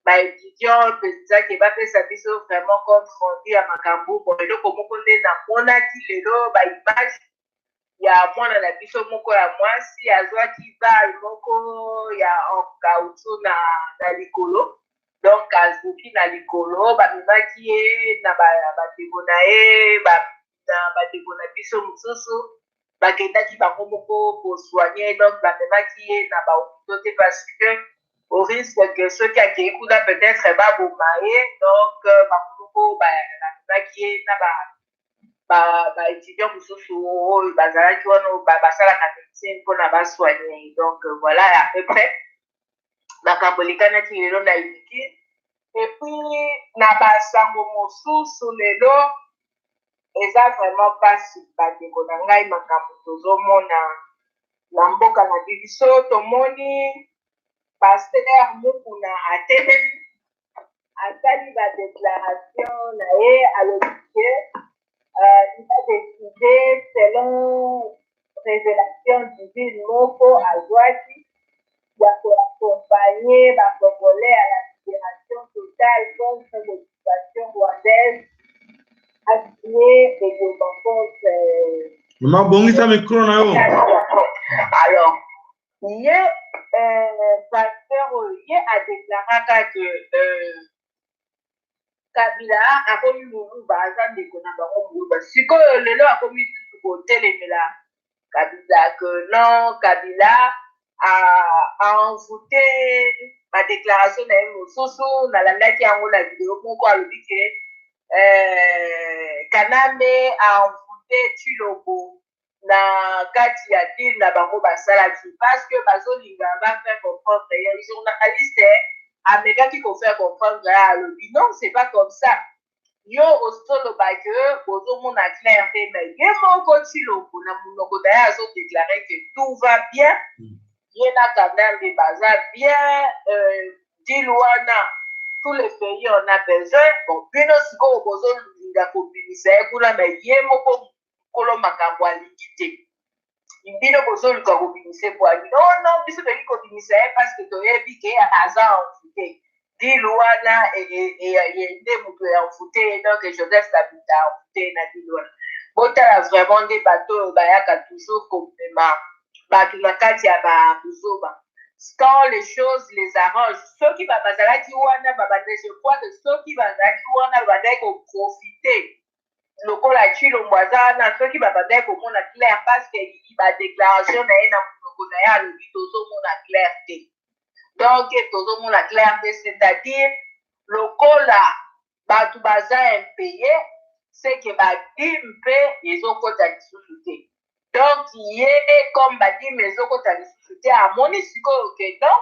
baétudiant mpezaki bapesa biso vraiment compte rendu ya makambo bon eloko moko nde namonaki lelo baimage ya mwana na biso moko ya mwasi azwaki bale moko ya caoutchouc na likolo donc azuki na likolo bamemaki ye na bandeko na ye na bandeko na biso mosusu bakendaki bango moko kosoigne donc bamemaki ye na bahopito te parce que au risque que soki akei kuna peut-être baboma ye donc bango moko bamemaki ye étudiant mosusu bazalaki wana basalaka médecine mpona basoigne. Donc voilà à peu près makambo elikanaki lelo na eliki. Et puis na basango mosusu lelo eza vraiment pasi bandeko na ngai makambo tozomona na mboka na biso. Tomoni paster mokuna atelemi asali badéclaration na ye alobi ke il a décidé selon révélation divine moko azwaki ya koaccompagner bacongolais à la libération totale contre l'occupation rwandaise assigné et de rencontre. Maman bongisa micro na yo. Alors, ye pasteur ye adéclaraka que Kabila akomi muluba aza ndeko na bango muluba. Sikoyo lelo akomi tutu kotelemela Kabila que non, Kabila a envoûté ma déclaration na ye mosusu nalandaki yango na video moko alobi ke Kaname a envoûté Tshilombo na kati ya deal na bango basalaki parce que bazolinga bafaire comprendre ya journaliste amekaki kofaire comprendre ya alobi non c'est pas comme ça yo osoloba ke bozomona clair te mais ye moko Tshilombo na monoko na ye azodéclare que tout va bien ye na Kanambe baza bien deal wana tous les pays on a besoin bon bino sikoyo bozolinga kobimisa ye kuna mais ye moko kolo makambo alingi te bino bozoluka kobimisa bwani non biso tolingi kobimisa ye parce que toyebi ke aza envoûté deal wana nde moto ya envoûté donc Joseph Kabila envoûté na deal wana botala vraiment nde bato oyo bayaka toujours komema bato na kati ya babuzoba quand les choses les arrangent soki bazalaki wana babandaki je crois que soki bazalaki wana babandaki koprofite lokola Tshilombo aza wana soki babandaki komona clair parce que badéclaration na ye na monoko na ye alobi tozomona clair te donc tozomona clair te c'est-à-dire lokola bato baza impayé c'est que badim mpe ezokota lisusu te donc ye comme badim ezokota lisusu te amoni sikoyo ke non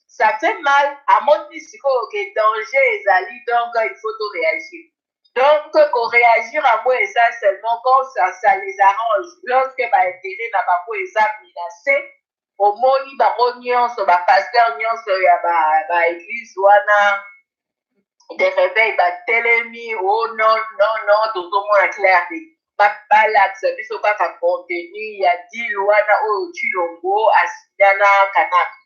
ça fait mal amoni sikoyo ke danger ezali donc il faut to réagir. Donc, qu'on réagir à moi et ça seulement quand ça les arrange. Lorsque intérêt n'a pas menacé, au moni nyonso pasteur nyonso ya église wana des réveils telemi oh non tozomona clair balakisa biso kaka contenu ya deal wana oyo Tshilombo asinyana Kanaka.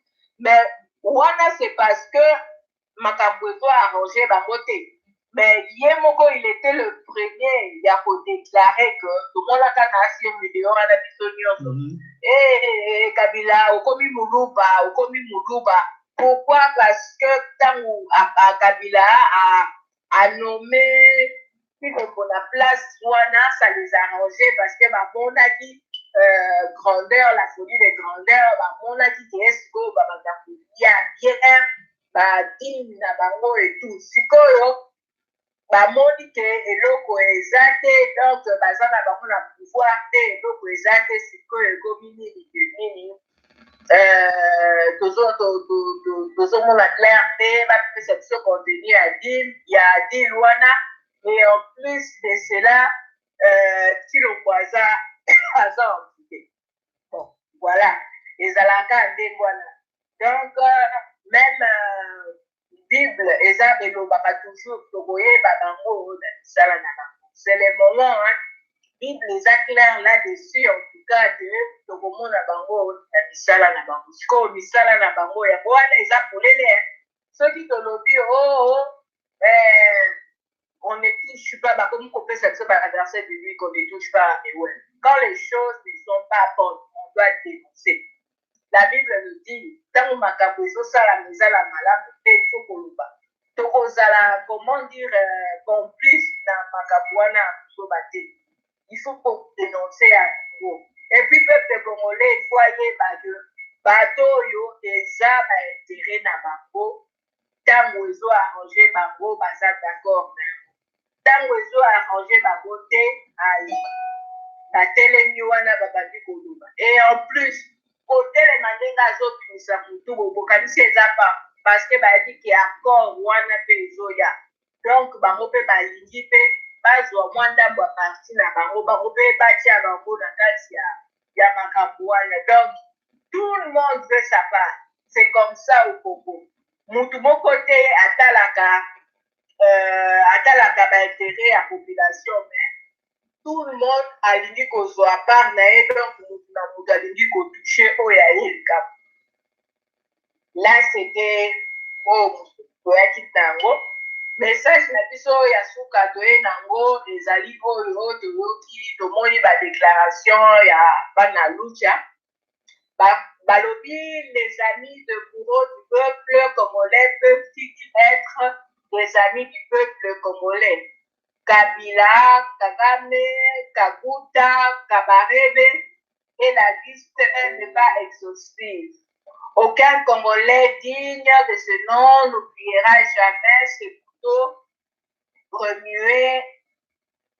Mais wana c'est parce que makambo ezo arranger bango te. Mais Yemoko, il était le premier à déclarer que tout le monde a canassi au milieu à la mission. Et Kabila, au commis Moulouba. Pourquoi? Parce que tant à Kabila a nommé pour la place Wana, ça les arrangeait parce que on a dit grandeur, la folie des grandeurs, on a dit que est-ce que il y a bien dîme na bango et tout. Sikoyo bamoni ke eloko eza te donc baza na bango na pouvoir te eloko eza te sikoyo ekomi nini ke nini tozomona clair te bapesa biso contenu ya deal wana et en plus de cela Tshilombo aza envoûté. Bon voilà ezalaka ndenge wana donc même Bible eza elobaka toujours tokoyeba bango na misala na bango. C'est le moment Bible eza clair là-dessus en tout cas de tokomona bango na misala na bango. Sikoyo misala na bango yango wana eza polele soki tolobi on ne touche pas bakomi kopesa biso verset biblique on ne touche pas mais ouais. Quand les choses ne sont pas bonnes on doit dénoncer. La Bible nous dit, tant makambo ezosala mizala malamu te il faut koloba. Tokozala comment dire complice na makambo wana kosoba te. Il faut dénoncer à nouveau. Et puis peuple congolais il faut aller bato oyo eza intérêt na bango tango ezo arranger bango baza d'accord na yango. ntango ezoarrange bango te ali batelemi wana babandi koloba et en plus kotelema ndenge azobimisa mutu bobokanisi eza pa parce que bayebi ke accord wana mpe ezoya donc bango mpe balingi mpe bazwa mwa ndambo ya parti na bango bango mpe batia bango na kati ya makambo wana donc tout le monde veut sa part c'est comme ça au Congo mutu moko te atalaka baintérêt ya population mais tout le monde alingi kozwa part na ye donc mutu na mutu alingi kotouche oyo aye likapo là c'était toyaki nango message na biso ya suka toye nango ezali oyo toyoki tomoni badéclaration ya bana lucha balobi les amis de bourreau du peuple congolais peuvent-ils être des amis du peuple congolais? Kabila, Kagame, Kaguta, Kabarebe et la liste n'est pas exhaustive. Aucun Congolais digne de ce nom n'oubliera jamais ce couteau remué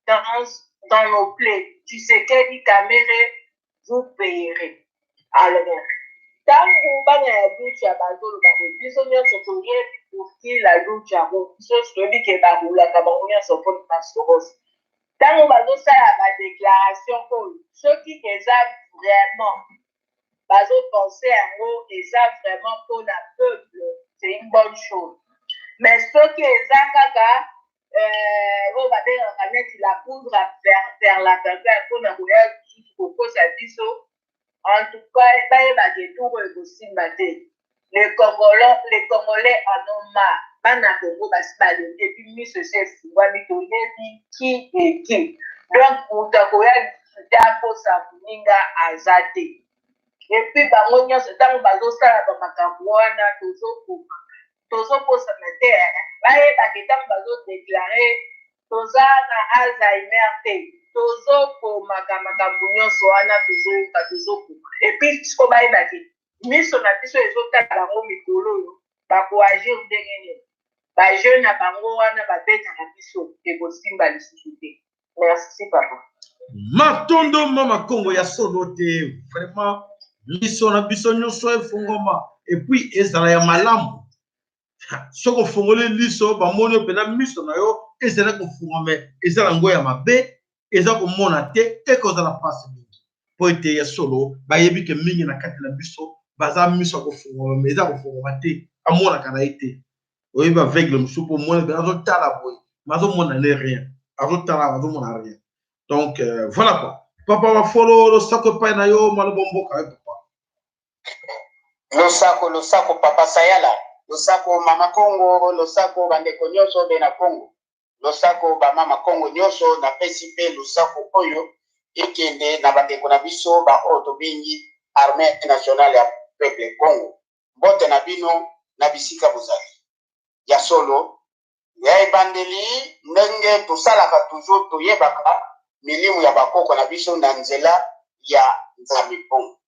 dans nos plaies. Tu sais qu'Edi Kamere, vous payerez. Alors, ntango bana ya lucha bazoloba biso nyonso toyebi kokila lucha biso toyebi ke babulaka bango nyonso mpona masorosi ntango bazosala badéclaration oyo soki eza vraiment bazopense yango eza vraiment mpona peuple c'est une bonne chose mais soki eza kaka oyo babengaka neti la poudre vers la vapeur mpona koya lisusu kokosa biso en tout cas bayebake turo ekosimba te les congolais en ont marre bana kongo basi balongi epuis miso ese efungwami toyebi ki eki donc moto akoya lisusu te akosa moninga aza te epuis bango nyonso ntango bazosala bamakambo wana tozokosana te bayebake ntango bazodeklare toza na alzheimer te tozokomaka makambo nyonso wana tozoyoka tozokoma epuis siko bayebake miso na biso ezotala bango mikolo oyo bakoagir ndenge nini bajeune na bango wana babetaka biso ekosimba lisusu te merci papa matondo mama Congo ya solo te vraiment miso na biso nyonso efungoma epuis ezala ya malamu soko fongole liso bamoni opena miso na yo ezala kofungama ezala ngo ya mabe eza komona te ekozala pasi mingi po ete ya solo bayebi ke mingi na kati na biso baza miso ya kofungama me eza kofungama te amonaka na ye te oyebi aveugle mosusu po mona mpe azotala boye me azomona ne rien azotala azomona rien donc voilà quoi papa bafolo losako epai na yo maloba mboka ye papa losako papa sayala losako mama Congo losako bandeko nyonso be na Congo losako bamama Congo nyonso napesi mpe losako oyo ekende na bandeko na biso baoyo tobengi armée nationale ya peuple Congo mbote na bino na bisika bozali ya solo ya ebandeli ndenge tosalaka toujours toyebaka milimu ya bakoko na biso na nzela ya nzambe mpongo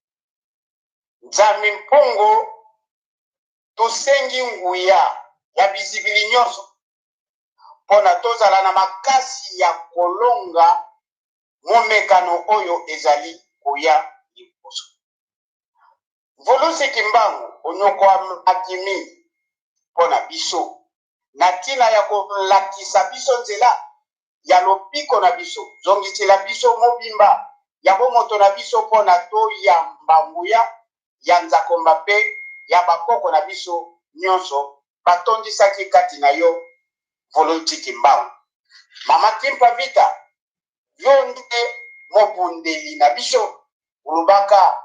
nzambe mpongo tosengi nguya ya bizibili nyonso mpona tozala na makasi ya kolonga momekano oyo ezali koya liboso Volusi Kimbangu onyoko wa makimi mpona biso na ntina ya kolakisa biso nzela ya lopiko na biso zongisela biso mobimba ya bomoto na biso mpona toyamba nguya ya nzakomba mpe ya bakoko na biso nyonso batondisaki kati na yo Volusi Kimbangu mama Kimpa Vita yo nde mobundeli na biso ulubaka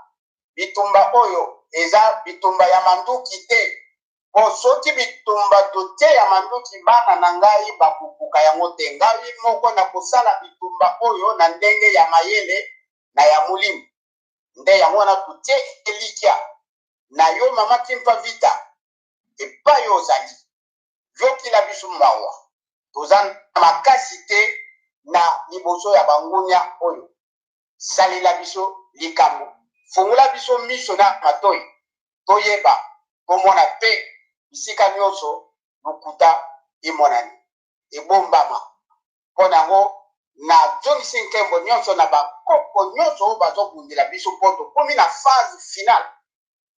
bitumba oyo eza bitumba ya manduki te po soki bitumba tote ya manduki bana na ngai bakukuka yango te ngai moko na kosala bitumba oyo na ndenge ya mayele na ya mulimu nde yango wana tote elikia na yo mama Kimpa Vita epai yo ozali yokila biso mawa toza na makasi te na liboso ya bangunya oyo salela biso likambo fungula biso miso na matoi toyeba komona pe bisika nyonso lokuta emonani ebombama Ponango na zongisi nkembo nyonso na bakoko nyonso oyo bazobundela biso mpo tokomi na phase finale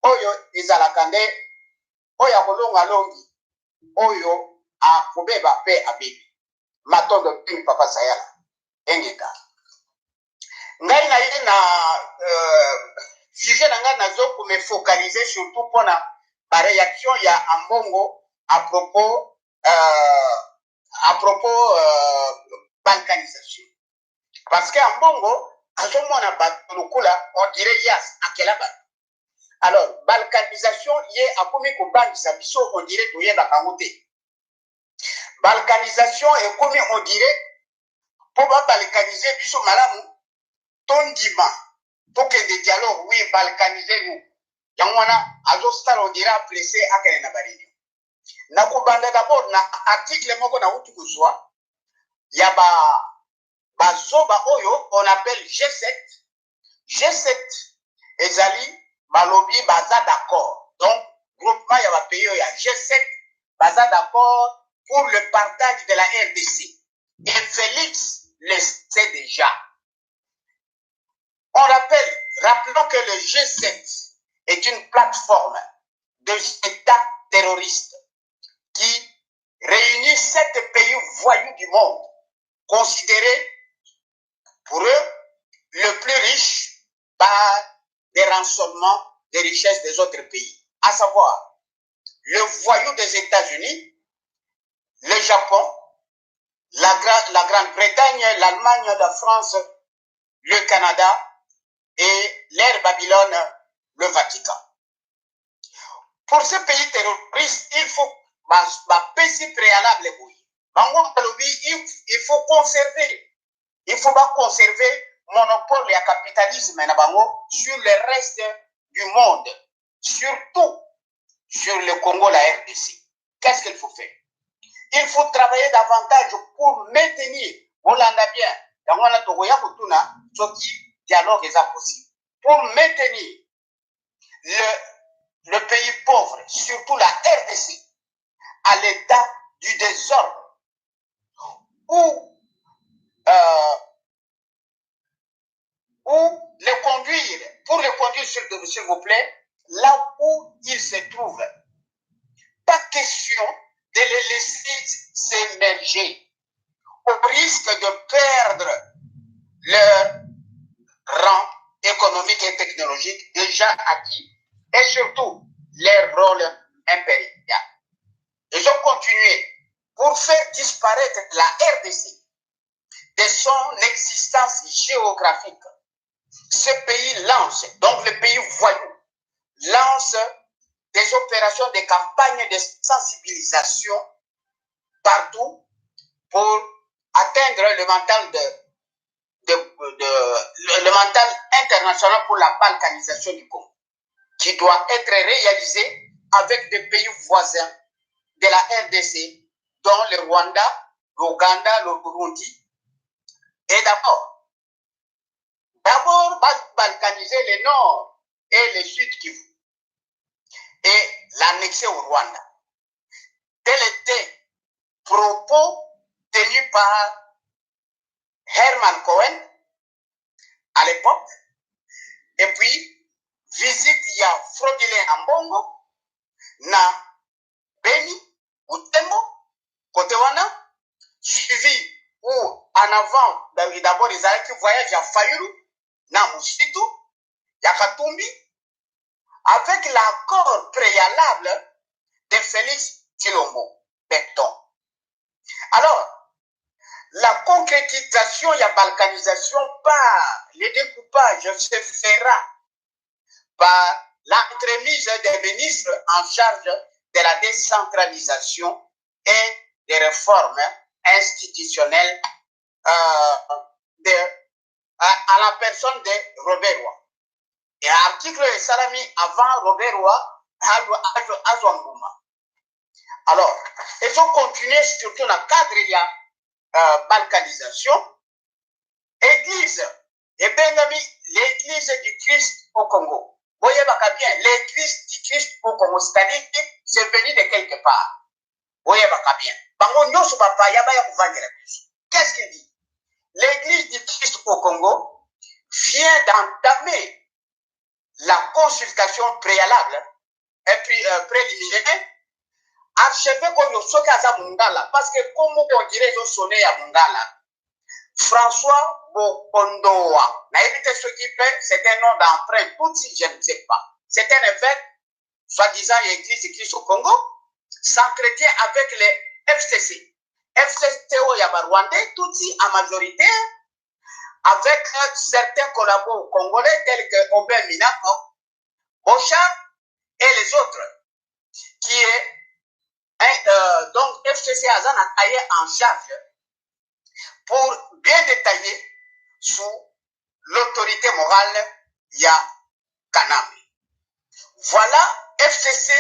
oyo ezalaka nde oyo akolongalongi oyo akobeba mpe abebi matondo mpingi papa sayala engeka ngai na ye na sujet na ngai nazokome focaliser surtout mpona baréaction ya ambongo à propos balkanisation parce que ambongo azomona bato lokola on dirait yas akela bato alors balkanisation ye akomi kobangisa biso on dirait toyebaka yango te balkanisation ekomi on dirait mpo babalkanize biso malamu tondima tokende dialogue oui balkanize nous yango wana azosala on dirait apressé akende na baréunion nakobanda d'abord na article moko na utu kozwa ya bazoba oyo on appelle G7 G7 ezali balobi baza d'accord donc groupement ya bapays oyo ya G7 baza d'accord pour le partage de la RDC et Félix le sait déjà. Rappelons que le G7 est une plateforme d'États terroristes qui réunit 7 pays voyous du monde, considérés pour eux le plus riche par des rançonnements des richesses des autres pays, à savoir le voyou des États-Unis, le Japon, la Grande-Bretagne, l'Allemagne, la France, le Canada et l'ère Babylone, le Vatican. Pour ces pays terroristes, il faut un principe préalable. Il faut conserver le monopole et capitalisme sur le reste du monde, surtout sur le Congo, la RDC. Qu'est-ce qu'il faut faire? Il faut travailler davantage pour maintenir, on l'a bien, dialogue est possible, pour maintenir le pays pauvre, surtout la RDC, à l'état du désordre, ou pour le conduire, s'il vous plaît, là où il se trouve. Pas question de les laisser s'émerger au risque de perdre leur rang économique et technologique déjà acquis et surtout leur rôle impérial. Ils ont continué pour faire disparaître la RDC de son existence géographique. Ce pays lance, donc le pays voyou, lance des opérations de campagne de sensibilisation partout pour atteindre le mental international pour la balkanisation du Congo, qui doit être réalisé avec des pays voisins de la RDC, dont le Rwanda, l'Ouganda, le Burundi. Et d'abord, balkaniser le nord et le sud Kivu et l'annexer au Rwanda. Tel était propos tenus par Herman Cohen à l'époque. Et puis, visite il y a Frodilin Ambongo, na Beni, Utembo, Kotewana, suivi ou en avant, d'abord ils allaient qui voyagent à Fayulu, na Moussitou, Yakatumbi, avec l'accord préalable de Félix Tshilombo Benton. Alors, la concrétisation et la balkanisation par le découpage se fera par l'entremise des ministres en charge de la décentralisation et des réformes institutionnelles à la personne de Robert Roy. Et l'article est salami avant Robert Roy à Zouangouma. Alors, ils ont continué surtout dans le cadre de la balkanisation. Église, et bien l'église du Christ au Congo. Vous voyez bien, l'église du Christ au Congo, c'est-à-dire que c'est venu de quelque part. Vous voyez bien. Bango nyoso papa yaba ya kuvangela biso. Qu'est-ce qu'il dit? L'Église du Christ au Congo vient d'entamer la consultation préalable et puis préliminaire. Archevêque Oyosoka à Mungala, parce que comme on dirait, ils ont sonné à Mungala. François Bokondoa, c'est un nom d'emprunt, tout si je ne sais pas. C'est un évêque, soi-disant l'Église du Christ au Congo, s'entretient avec les FCC. FCC au Rwandais, tout en majorité, avec certains collaborateurs congolais tels que Aubin Minako, Bocha et les autres, qui est donc FCC Azan a taillé en charge pour bien détailler sous l'autorité morale ya Kanambe. Voilà FCC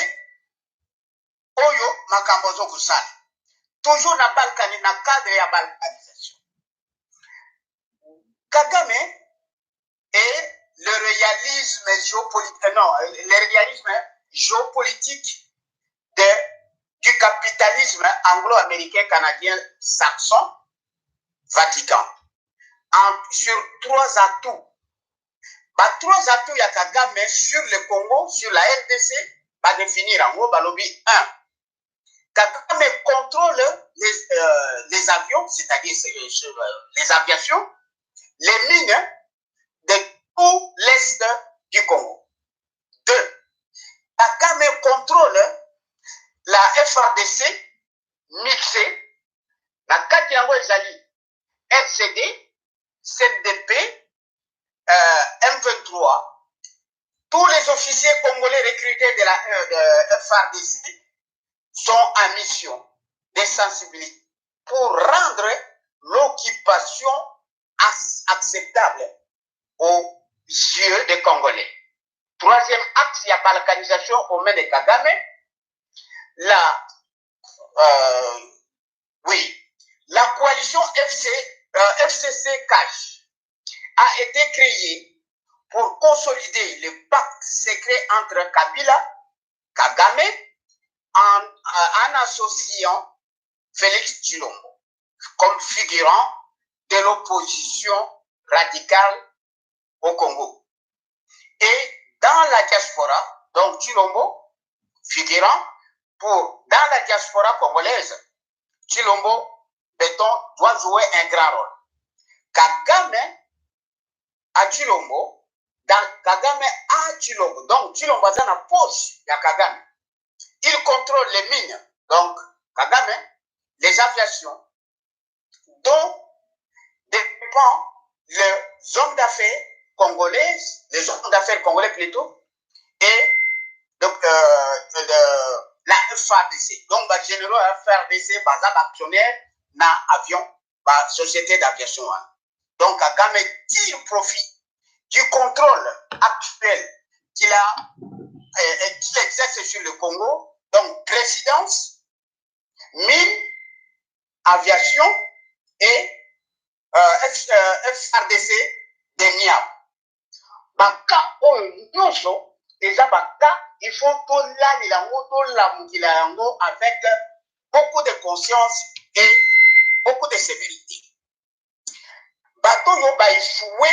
Oyo Makambozo Kusali. Toujours na Balkani, na cadre ya balkanisation. Kagame est le réalisme géopolitique du capitalisme anglo-américain, canadien, saxon, Vatican. Sur 3 atouts. Trois atouts ya Kagame sur le Congo, sur la RDC, va définir en gros, balobi 1. Kagame contrôle les avions, c'est-à-dire les aviations, les mines de tout l'est du Congo. 2. Kagame contrôle la FRDC mixée, la Katiango Ezali, FCD, CDP, M23, tous les officiers congolais recrutés de la FRDC sont en mission de sensibilité pour rendre l'occupation acceptable aux yeux des Congolais. 3e axe, il y a balkanisation au mains de Kagame. La coalition FCC Cash a été créée pour consolider le pacte secret entre Kabila, Kagame, en associant Félix Tshilombo comme figurant de l'opposition radicale au Congo. Et dans la diaspora, donc Tshilombo, figurant dans la diaspora congolaise, Tshilombo, béton, doit jouer un grand rôle. Kagame a Tshilombo, Kagame a Tshilombo. Donc Tshilombo est dans la poche de Kagame. Il contrôle les mines, donc Kagame, les aviations, dont dépend les hommes d'affaires congolais, plutôt, et donc la FADC. Donc, le général FADC, bazar actionnaire, na avion, société d'aviation. Donc, Kagame tire profit du contrôle actuel qu'il exerce sur le Congo. Donc, présidence, mine, aviation et FRDC de Niam. Baka Onyoso, déjà Baka, il faut qu'on l'aille avec beaucoup de conscience et beaucoup de sévérité. Bato yo ba échoué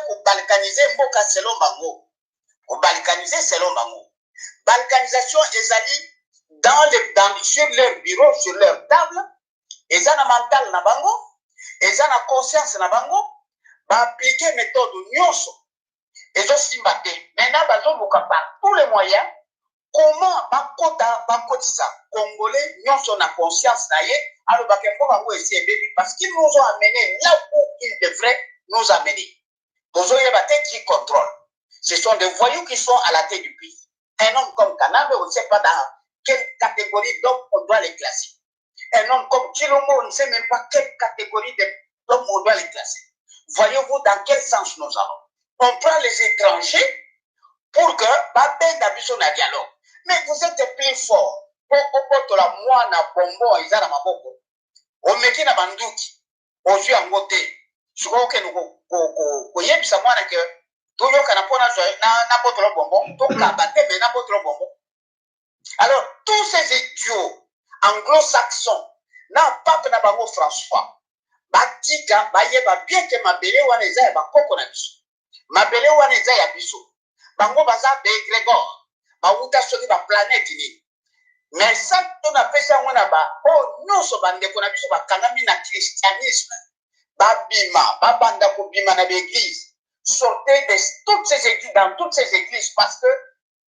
pour balkaniser Mboka selon Bango. Pour balkaniser selon Bango. Balkanisation ezali sur leur bureau, sur leur table, ezana mental na Bango, ezana conscience na Bango, ba appliquer méthode nyonso. Ezosimba te. Maintenant bazoluka par tous les moyens comment bakotisa Congolais nyonso na conscience na ye alors bakembo bango esi ebebi parce qu'ils nous ont amenés là où ils devraient nous amener. Tozoyeba te qui contrôle. Ce sont des voyous qui sont à la tête du pays. Un homme comme Kanambe, on ne sait pas dans quelle catégorie d'hommes on doit les classer. Un homme comme Tshilombo, on ne sait même pas quelle catégorie d'hommes on doit les classer. Voyez-vous dans quel sens nous allons? On prend les étrangers pour que Baben Dabiso na dialogue. Mais vous êtes plus fort. Pour la moi na bombo izana maboko. O meki na banduki. O ju angote. Suko ke ko yebisa mwana ke toyoka na pona na botolo bombo, to kabate be na botolo bombo. Alors tous ces idiots anglo-saxons na pape na bango François batika bayeba bien que mabele wana eza ya bakoko na biso mabele wana eza ya biso bango baza begrégor bauta soki baplanète nini mais ça on appelle ça on a ba oh non so bandeko na biso bakangami na christianisme babima babanda ko bima na l'église sortez de toutes ces églises dans toutes ces églises parce que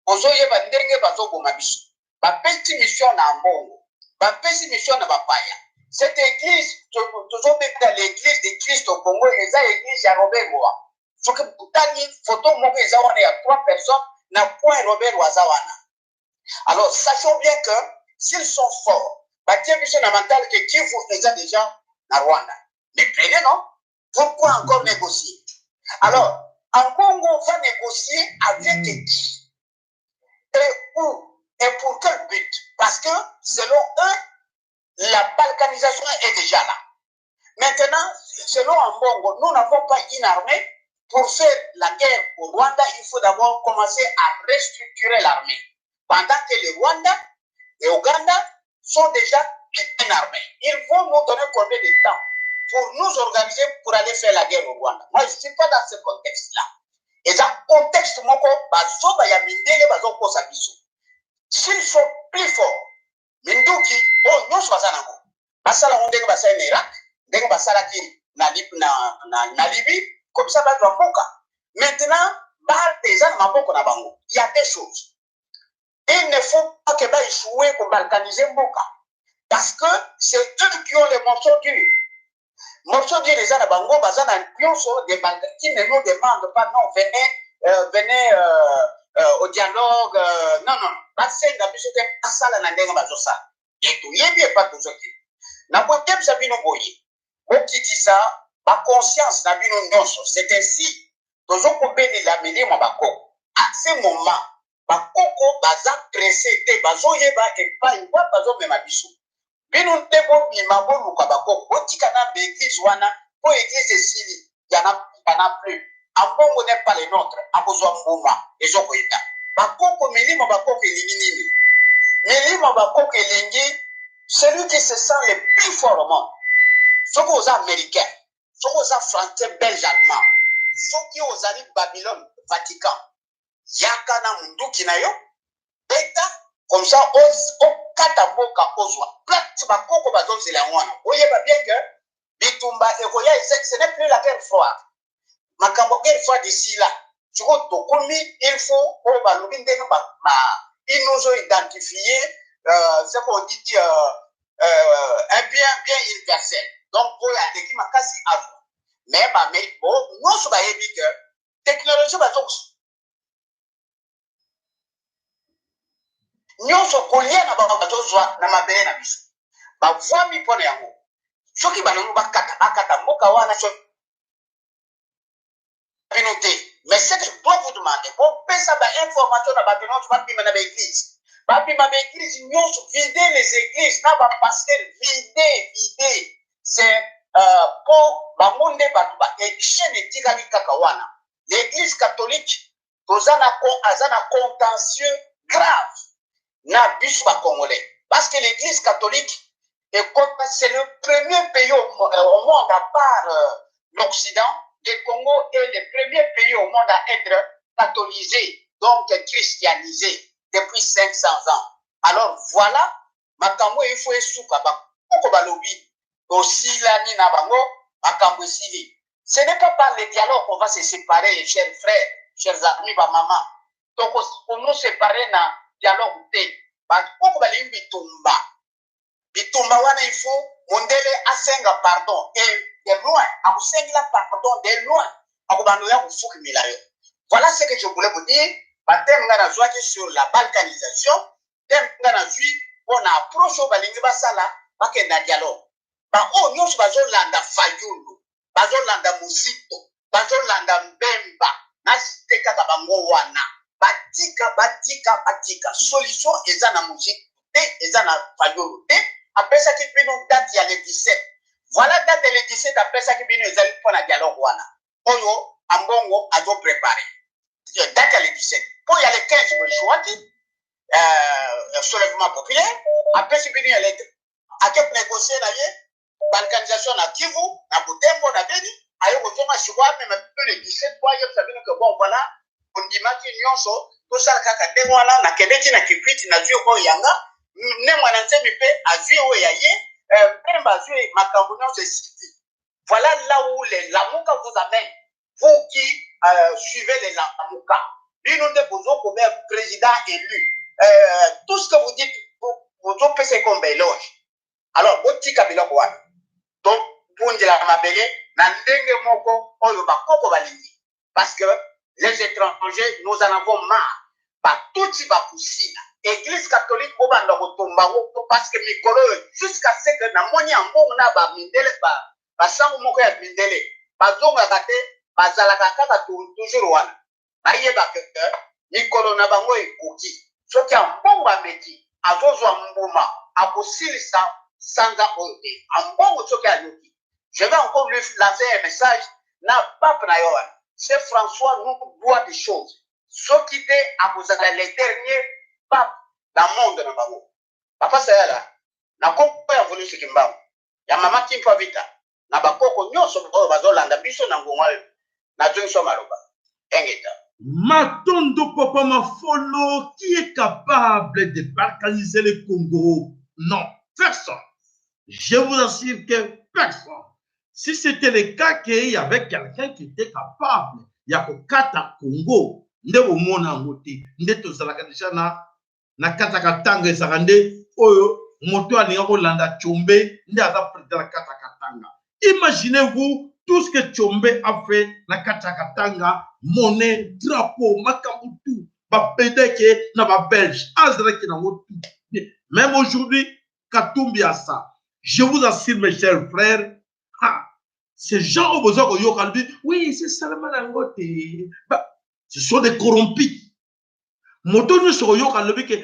ozoyeba ndenge bazoboma biso bapesi mission na mbongo bapesi mission na bapaya cette église tozobeta l'église de Christ au Congo eza église ya Robert Boa soki kutani photo moko eza wana ya 3 personnes na point Robert Wazawana. Alors, sachons bien que s'ils sont forts, Batié Bichon a mental que qui vous faisait déjà na Rwanda. Mais prenez, non? Pourquoi encore négocier? Alors, en Congo, on va négocier avec qui? Et où? Et pour quel but? Parce que, selon eux, la balkanisation est déjà là. Maintenant, selon Ambongo, nous n'avons pas une armée. Pour faire la guerre au Rwanda, il faut d'abord commencer à restructurer l'armée. Pendant que le Rwanda et Ouganda sont déjà bien armés. Ils vont nous donner combien de temps pour nous organiser pour aller faire la guerre au Rwanda? Moi, je ne suis pas dans ce contexte-là. Et dans ce contexte, s'ils sont plus forts, Minduki, oh, nous sommes en Ango. Basala on dégage en Irak, dégage basala qui na Libye, comme ça, va être maintenant, il y a des choses. Il ne faut pas que échouer pour balkaniser Mboka. Parce que c'est eux qui ont les morceaux durs. Morceaux durs, les gens Bango, qui ne nous demandent pas, non, venez au dialogue. Non, non. C'est la mission de Passal à Nandeng Bazosa. Et tout, il n'y a pas tout ce qui. Nabotem Sabino Boye. Okitisa, ma conscience Nabino Nyonso. C'est ainsi. Nous avons béni la mêlée, mon bako. À ce moment, bakoko baza pressé te bazoyeba epai wa bazomema biso bino nde bobima boluka bakoko botika na église wana po église esili yana plus ambongo n'est pas le nôtre abozwa mbuma ezokoyeda bakoko milimo bakoko elingi nini milimo bakoko elingi celui qui se sent le plus fort au monde soki oza américain soki oza français belge allemand soki ozali Babylone Vatican Yakana munduki na yo beta comme ça o kata boka ozwa plate bakoko bazozela wana oyeba bien que bitumba ekoya ce n'est plus la guerre froide makambo guerre froide ici là tuko tokomi il faut o balobi ndenge ils nous ont identifié ce qu'on dit un bien universel donc oya ndeki makasi azwa mais bon nous so bayebi que technologie bazos nyonso kolia na bazozwa na mabele na biso bavwami mpona yango soki balingi bakata mboka wana so bino te mais ce que je dois vous demander bopesa bainformation na bato nyonso babima na baeglise babima baeglise nyonso vide les églises na bapaster vide c'est po bango nde bato bachaine etikali kaka wana l'église catholique aza na contentieux grave na biso Congolais. Parce que l'église catholique, c'est le premier pays au monde, à part l'Occident. Le Congo est le premier pays au monde à être catholisé, donc christianisé, depuis 500 ans. Alors voilà, makambo il faut esouka bakoko balobi aussi la ni na bango makambo esili. Ce n'est pas par le dialogue qu'on va se séparer, chers frères, chers amis, maman. Donc pour nous séparer na dialogue te bakoko balingi bitumba wana il faut mondele asenga pardon et de loin akusengela pardon de loin akubanoya kufukimila yo. Voilà ce que je voulais vous dire. Batem ngana zwaki sur la balkanisation tem ngana zwi on approche au balingi basala bakenda dialogue ba o nyonso bazolanda fayulu bazolanda musito bazolanda mbemba na siteka bango wana batika solution eza na musique te eza na fayulu te apesa ki bino date ya le 17 voilà date le 17 apesa ki bino ezali pona dialogue wana oyo ambongo azo préparer date ya le 17 pour ya le 15 juin soulèvement populaire apesa bino ya lettre ake négocier na ye balkanisation na Kivu na Butembo na Beni ayo kozonga sikwa même peu le 17 fois ye sabino que bon voilà ondimaki nyonso to sala kaka ndenge wana na kendeki na Kikwiti na zio ko yanga ne mwana nzembi pe azui o ya ye même azui makambo nyonso esiti. Voilà là où les Lamuka vous amènent, vous qui suivez les Lamuka. Lui nous déposons comme un président élu. Tout ce que vous dites vous pensez comme éloge. Alors oti kabila kwa donc pundela mabele na ndenge moko oyo bakoko balingi parce que les étrangers nous en avons marre pas tout ba kusina église catholique obanda kotomba parce que mikolo jusqu'à ce que na moni ambongo na ba mindele ba sango moko ya mindele bazonga kate bazalaka kaka toujours wana bayeba que mikolo na bango ekoki soki ambongo ameki azozwa mbuma akosilisa sanga ote ambongo soki ayoki. Je vais encore lui lancer un message na pape na yohan. C'est François nous doit des choses. Ce qui était à vous les derniers papes dans le monde na bango. Papa Sayala na koko ya voulu ce kimbango. Ya mama kimpa vita na bakoko nyonso oyo bazolanda biso na ngongwa na jonso maloba. Engeta. Matondo Papa Mafolo, qui est capable de balkaniser le Congo? Non, personne. Je vous assure que personne. Si c'était le cas qu'il y avait quelqu'un qui était capable, il y a au Kata Congo, nde au mona ngote, nde to zalaka déjà na Kata Katanga ezarande oyo moto alinga ko landa Tchombe, nde aza président na Kata Katanga. Imaginez-vous tout ce que Tchombe a fait na Kata Katanga, monnaie, drapeau, makambutu, ba pedeke na ba belge, azraki na ngotu. Même aujourd'hui, Katumbi a ça. Je vous assure, mes chers frères, ces gens ont besoin de Yokan dit, oui, c'est Salman Angote. Ce sont des corrompus. Moto nous sur Yokan le dit que,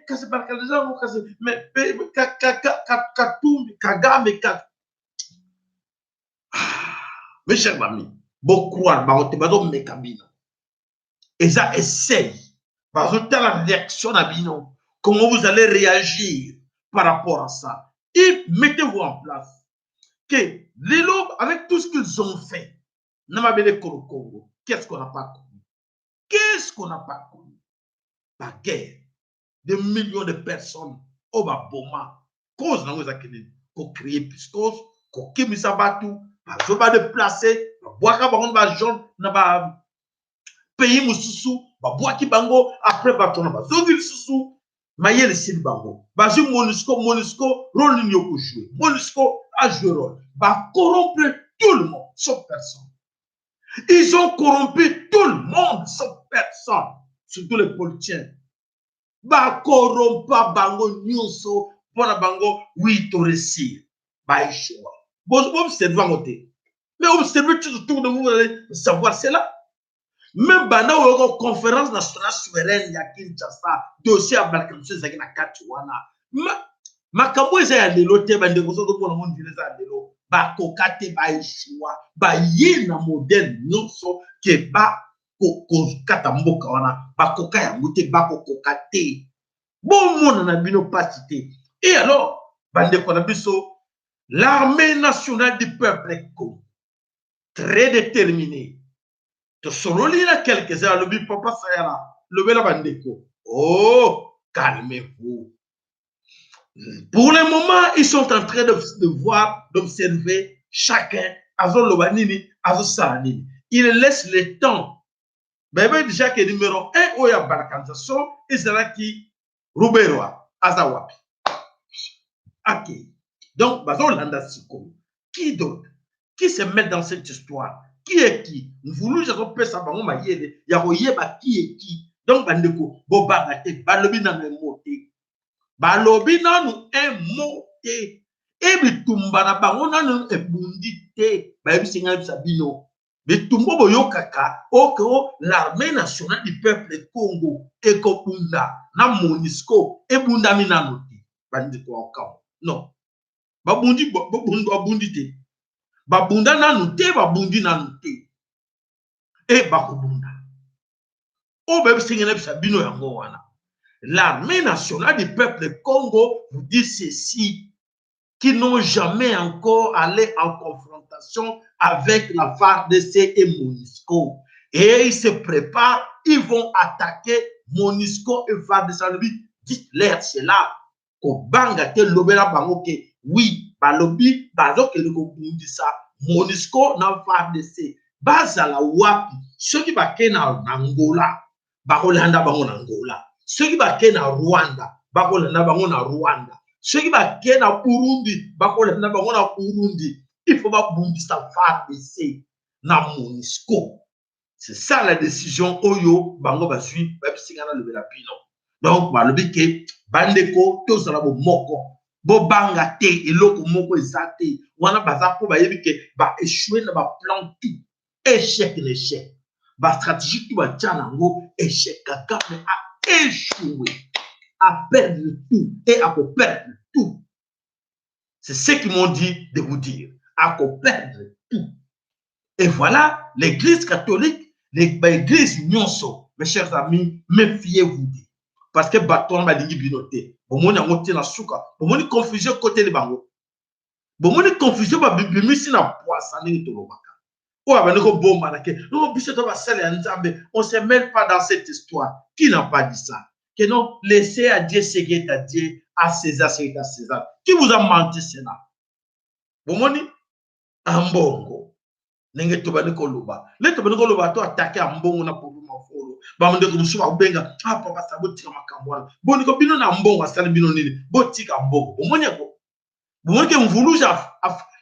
quand c'est pas que les gens mais Katumbi, Kagame, mes chers amis, beaucoup croire, barote, badom, mes cabines. Et ça essaye, barote la réaction à Bino. Comment vous allez réagir par rapport à ça? Et mettez-vous en place que les lobes, avec tout ce qu'ils ont fait, Congo, qu'est-ce qu'on n'a pas connu? Qu'est-ce qu'on n'a pas connu? La guerre, des millions de personnes au Boma, cause dans nos acquis, qu'on crée pistos, qu'on kimisa batu, qu'on va déplacer, boire baron ba jaune, na ba pays mususu, ba boire ki bango, après baton ba zovil susu. Mayel Sil Bango. Basu Monusco, rôle n'y jouer. Monusco a joué rôle. Va corrompre tout le monde, sauf personne. Ils ont corrompu tout le monde, sauf personne. Surtout les politiciens. Va corrompre Bango Nyonso, pour Bango, oui, tu réussis. Va échouer. Vous observez à côté. Mais observez tout autour de vous, vous allez savoir, c'est là. Même banda ou conférence nationale souveraine ya Kinshasa dossier à balkanisation zaki na kati wana makambo eza ya lelo te bande ko soto pona mon dire za lelo ba kokate ba ishwa ba ye na modèle nyonso ke ba ko kata mboka wana ba koka ya ngote ba ko kokate bon mona na bino patité. Et alors bande ko na biso l'armée nationale du peuple Congo très déterminée. Il y a quelques heures, le papa Sayala, le bel bandeko. Oh, calmez-vous. Pour le moment, ils sont en train de voir, d'observer chacun, Azo Lobanini, Azo Salanini. Ils laissent le temps. Ben, déjà que numéro 1, Oya Balkanisation, Israki, Ruberoa, Azawapi. Ok. Donc, Bazo Landa Siko. Qui d'autre? Qui se met dans cette histoire? Qui est qui? Nous voulons que ça va nous il y a qui est qui. Donc, bandeko, bobagate, balobi na moté. Balobi na nous un moté. Et bitumba na bango na nous ebundité. Bayebi singa sabino. Bitumbo boyo kaka. Oko l'armée nationale du peuple Congo. Eko bunda na Monisco. Ebunda mina moté. Bandeko encore. Non. Babundi babundité. Babunda nanu te, babundi nanu te. Et bakubunda. O bebe singene sabino yango wana. L'armée nationale du peuple Congo vous dit ceci. qui n'ont jamais encore allé en confrontation avec la FARDC et MONUSCO. Et ils se préparent, ils vont attaquer MONUSCO et FARDC. Dites-leur cela. Kobanga te lobela bango ke oui, balobi bazo ke le kobundisa MONUSCO na FARDC. Bazala wapi, ceux qui bakena na Angola, bakolanda bango na Angola. Ceux qui bakena na Rwanda, bakolanda bango na Rwanda. Ceux qui bakena na Burundi, bakolanda bango na Burundi. Il faut babundisa FARDC na MONUSCO. C'est ça la décision oyo bango basui babisingana lobela pino. Donc balobi ke bandeko tozala bo moko bo banga te eloko moko ezate wana baza po bayebi ke ba échouer na ba plan tout échec l'échec ba stratégie tout ba tchana ngo échec Kagame a échoué à perdre tout et à perdre tout. C'est ce qu'ils m'ont dit de vous dire, à perdre tout. Et voilà l'église catholique, l'église nyonso, mes chers amis, méfiez-vous. Parce que bâton m'a dit binoté. Bon, on a monté la souka. Bon, on a confusion côté les bango. Bon, on a confusion ba bibi si na poisson ni to lobaka. Ou aba ne ko bomba na ke. Non, biso to ba sale nzambe. On se mêle pas dans cette histoire. Qui n'a pas dit ça? Que non, laissez à Dieu ce qui est à Dieu, à César ce qui est à César. Qui vous a menti cela? Bon, on dit ambongo. Nenge to ba ne ko loba. Le to ba ne ko loba to attaquer ambongo na pour bamende ko musuba benga papa sabotika makambwana boni ko bino na mbongo asali bino nini botika mbongo omonye ko bonke mvuluja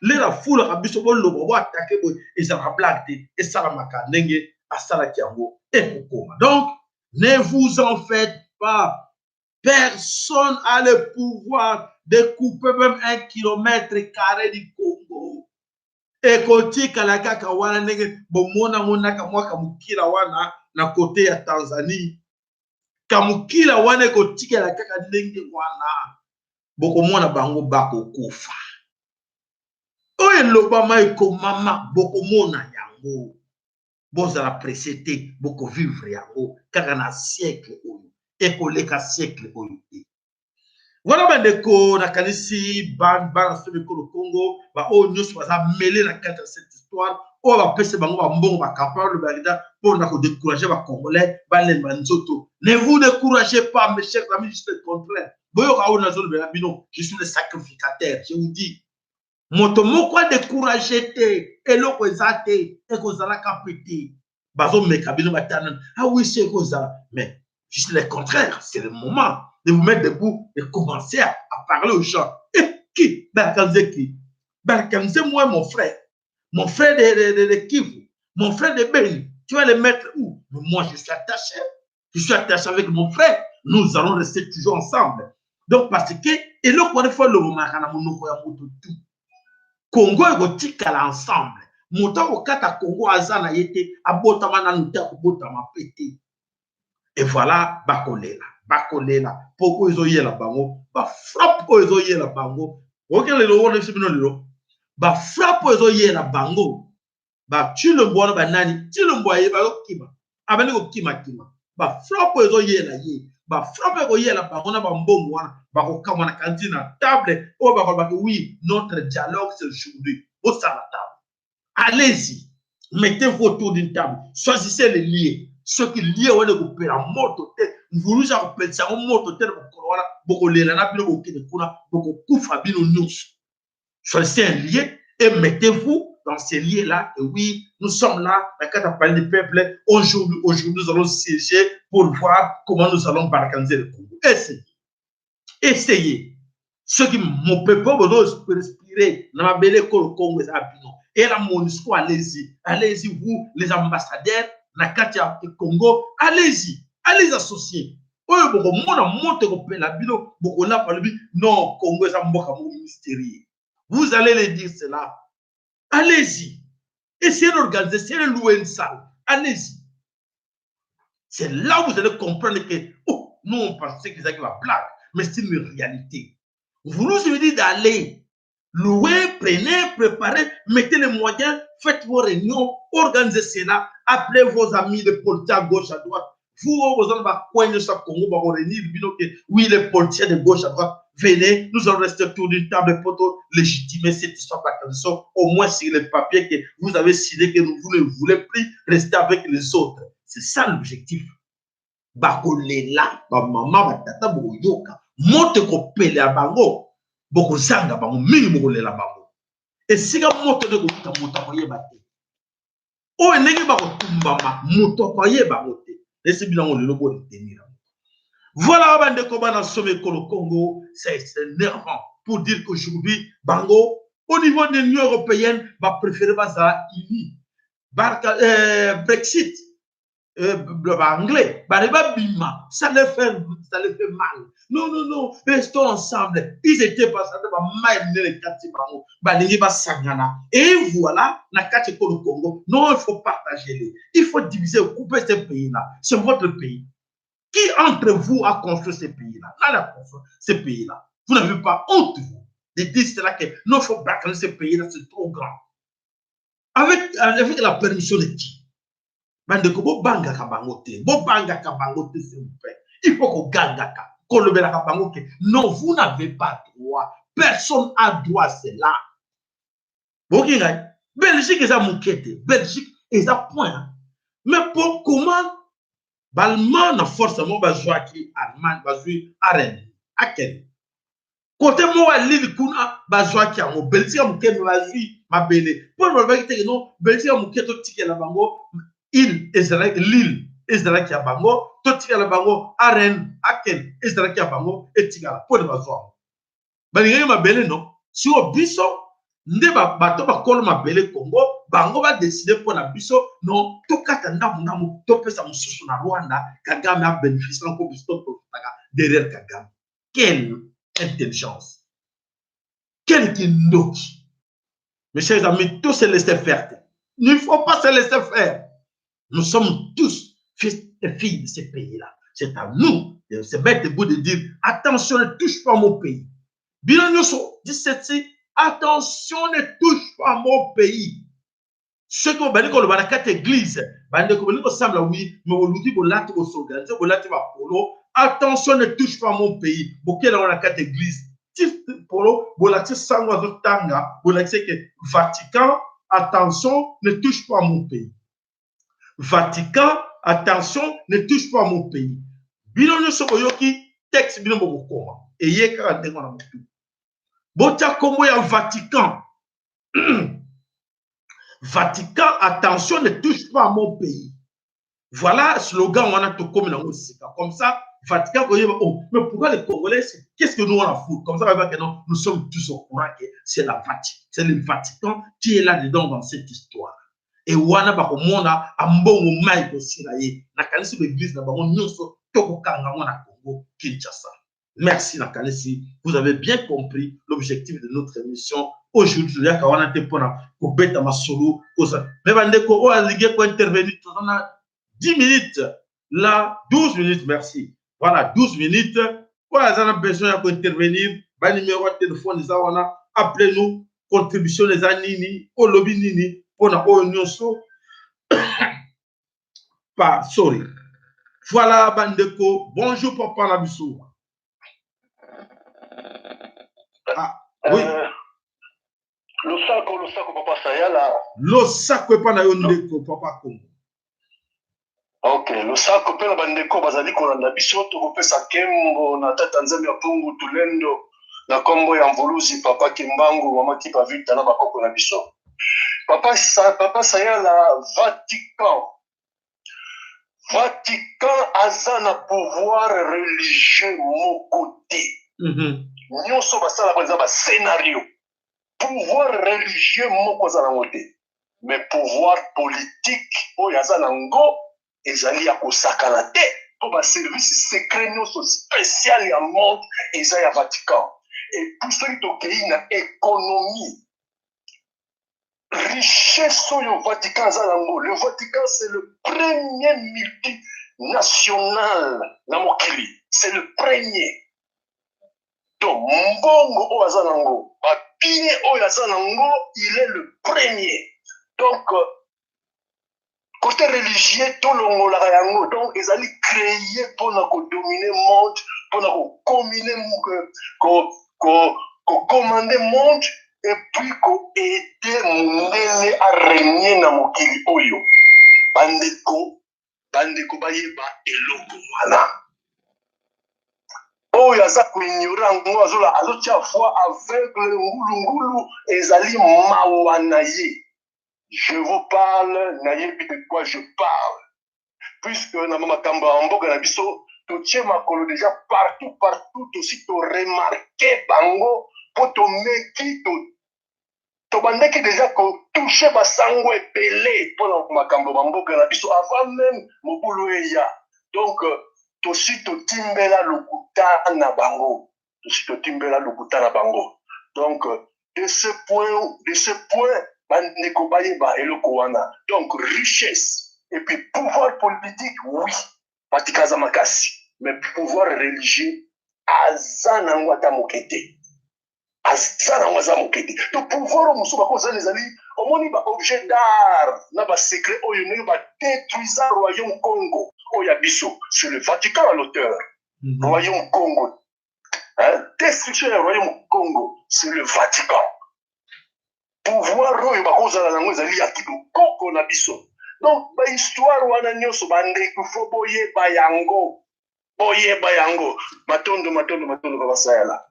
le la foule kabiso bo lobo bo attaquer bo ezala blague te esala makandenge asala kiango ekokoma. Donc ne vous en faites pas, personne a le pouvoir de couper même 1 km² du Congo. Ekotika la kaka wana nenge bomona mona ka mwaka mukira wana na côté ya Tanzanie kamukila wane kotika la kaka ndenge wana boko mona bango bako kufa oye loba mai ko mama boko mona yango bozala précédé boko vivre yango kaka na siècle oyo ekoleka siècle oyo. Voilà bandeko na kanisi ban sur Congo ba o nyos baza mêlé na cadre de cette histoire. On va passer bango ba mbongo ba capable ba pour na ko décourager ba congolais ba lemba nzoto. Ne vous découragez pas mes chers amis, juste le contraire. Boyo ka ona zone ba bino, je suis le sacrificateur, je vous dis. Moto moko décourager te eloko ezate e ko zala kapiti. Bazo meka bino batana. Ah oui, c'est ko zala, mais juste le contraire, c'est le moment de vous mettre debout et commencer à parler aux gens. Et qui? Barkanze qui? Barkanze, moi, mon frère de Kivu, mon frère de Beni, tu vas le mettre où? Moi, je suis attaché avec mon frère, nous allons rester toujours ensemble. Donc, parce que, et là, on fait le moment, tout. Congo et Gotika ensemble. Mota okata Congo azana yete, abotama na nuta, abotama pété. Et voilà, bakolela, poko ezoye la bango, ba frappe ezoye la bango. Oké le lowo ne sibino lelo. Ba frappe ezoye la bango. Ba tu le bois ba nani, tu le bois ba okima. Abane ko kima. Ba frappe ezoye la ye. Ba frappe ezoye la bango na ba mbongo wana, ba ko kama na cantina table, o ba ko oui, notre dialogue c'est aujourd'hui. Au sa la table. Allez-y. Mettez-vous autour d'une table. Choisissez les liés. Ceux qui lient on est coupé la moto tête vous nous avons pensé en moto tête beaucoup les na bilo beaucoup de kuna beaucoup kufa bino news. Choisissez un lié et mettez-vous dans ces liés là. Et oui, nous sommes là la carte à parler du peuple. Aujourd'hui nous allons siéger pour voir comment nous allons balkaniser le Congo. Essayez. Ceux qui m'ont peut pas respirer dans ma belle Congo et la MONUSCO, allez-y vous les ambassadeurs na katia Congo, allez-y associer. Oyo boko mona monte ko pela bino boko la palobi non Congo est un mboka mystérieux. Vous allez les dire cela. Allez-y. Essayez d'organiser, essayez de louer une salle. Allez-y. C'est là où vous allez comprendre que oh, nous on pensait que c'était la blague, mais c'est une réalité. Vous nous dites d'aller louer, prenez, préparez, mettez les moyens, faites vos réunions, organisez cela, appelez vos amis de politiques à gauche, à droite, vous, vous allez coigner ça Congo, vous allez réunir, oui, les politiciens de gauche à droite, venez, nous allons rester autour d'une table pour légitimer cette histoire par tradition, au moins sur les papiers que vous avez signé que vous ne voulez plus rester avec les autres. C'est ça l'objectif. Bakolela, maman, tata, boyoka, mote ko pele a bango, boko zanga bango, mingi bokolela bango. Et si ka moto de ko muta ko yeba te. O enegi bako tumbama, muto ko yeba te. Laissez bien on le logo de tenir. Voilà, bande ko bana sommet Congo, c'est énervant pour dire qu'aujourd'hui, Bango, au niveau de l'Union européenne, va préférer ça INI. Brexit. Anglais, ça les fait mal. Non, non, non, restons ensemble. Ils étaient pas ça, et voilà, le Congo. Non, il faut partager. Il faut diviser, couper ces pays-là. C'est votre pays. Qui entre vous a construit ces pays-là? Ces pays-là. Vous n'avez pas honte, vous, de dire cela que non, il faut braquer ces pays-là, c'est trop grand. Avec la permission de qui? Bandeko bo banga kabangote, s'il vous plaît. Il faut qu'on gagne kabangote. Non, vous n'avez pas droit. Personne n'a droit à cela. Belgique est à Moukete. Belgique est à point. Mais pour comment Balman n'a forcément besoin qui Allemagne, besoin à Rennes. À quel? Côté moi, l'île Kuna, besoin qui a mon Belgique à Moukete, ma belle. Pour me dire que non, Belgique à Moukete, ticket la bango. L'île Israël qui a bango, tout tika la bango, Aren, Aken, Israël qui a bango, et tika pour le bazoa. Balinga ma belle non, si au biso, nde bato ba kolo ma belle Congo, bango va décider pour la biso, non, to katanda munamu, to pesa mususu na Rwanda, Kagame a bénéficié encore biso derrière Kagame. Quelle intelligence, quelle qui mes chers amis, tout se laisser faire. Il ne faut pas se laisser faire. Nous sommes tous fils et filles de ces pays-là. C'est à nous de se mettre debout de dire attention, ne touche pas mon pays. Bien sûr, 17, attention, ne touche pas mon pays. Ce que vous avez dit, qu'on a quatre églises, attention, ne touche pas mon pays. Pourquoi on a quatre églises? Vatican, attention, ne touche pas mon pays. Vatican, attention, ne touche pas mon pays. Binono sokoyoki texte bino bokoma. Eye ka ndengo na mutu. Bota kombo ya Vatican. Vatican, attention, ne touche pas mon pays. Voilà slogan on a tout comme dans Osika. Comme ça, Vatican, oh, mais pourquoi les Congolais, qu'est-ce que nous on a foutu? Comme ça, non, nous sommes tous au courant que c'est la Vatican. C'est le Vatican qui est là-dedans dans cette histoire. Et wana ba komona ambongo mai ko siraye na kanisi l'église na bango nyonso toko kanga na Congo Kinshasa. Merci na kanisi, vous avez bien compris l'objectif de notre émission aujourd'hui. Ya kawana te pona ko beta masolo koza. Mais bandeko o alige ko intervenir on a 10 minutes là 12 minutes merci. Voilà 12 minutes. Voilà, vous avez besoin d'intervenir. Ba numéro de téléphone ça on a appelez-nous contribution les anini au lobby nini. Voilà, Bandeko. Bonjour, Papa Nabissou. Ah, oui. Le sac, Papa Sayala. Le sac, Papa Nayondeko, Papa Congo. Ok, le sac, Papa Bandeko, Bazali, Kolanda Bissot, Kopesa Kembo, Nata Tanzania Pungu, Tulendo, na Kombo Yamvoluzi, Papa Kimbangu, Mama Kipa Vita, na Bakoko Nabiso. Papa Sayala, Vatican. Vatican a un pouvoir religieux mokoté. Nyonso basala ba scénario. Pouvoir religieux mokozala moté. Mais pouvoir politique o yazana ngo ezali ya kosakana te. Pour ba service secret nyonso spécial ya monde ezali ya Vatican. Et pour ceux qui ont une économie richesse au Vatican. Le Vatican, c'est le premier multinational dans mon pays. C'est le premier. Donc, Mbongo o Azanango, Papine o Azanango, il est le premier. Donc, côté religieux, tout le monde l'a. Donc, ils allaient créé pour dominer le monde, pour commander le monde, et puis qu'on aider à régner dans mon kili oyo. Bandeko bayeba eloko wana. Oyo aza ko ignorant ngo azotia foi aveugle ngulu ezali mawana ye. Je vous parle, nayebi de quoi je parle. Puisque na makambo mboka na biso to tie makolo déjà partout aussi to remarquer bango pour to meki to bandeki déjà ko toucher basango epelé pour na makambo mboka na biso avant même mobulu eya. Donc to si to timbela lokuta na bango. Donc de ce point bandeko bayeba eloko wana. Donc richesse et puis pouvoir politique, oui, patikaza makasi. Mais pouvoir religieux, azana ngwata mokete. Donc pouvoir musuba koza les amis, au moni ba objet d'art, na ba secret oyo ne ba détruisa royaume Congo. Oya biso, c'est le Vatican à l'auteur. Royaume Congo. Hein? Destruction du royaume Congo, c'est le Vatican. Pouvoir oyo ba koza na ngweza li akiko koko na biso. Donc, ba histoire wana nyoso bande kufo boye bayango. Matondo baba sayala.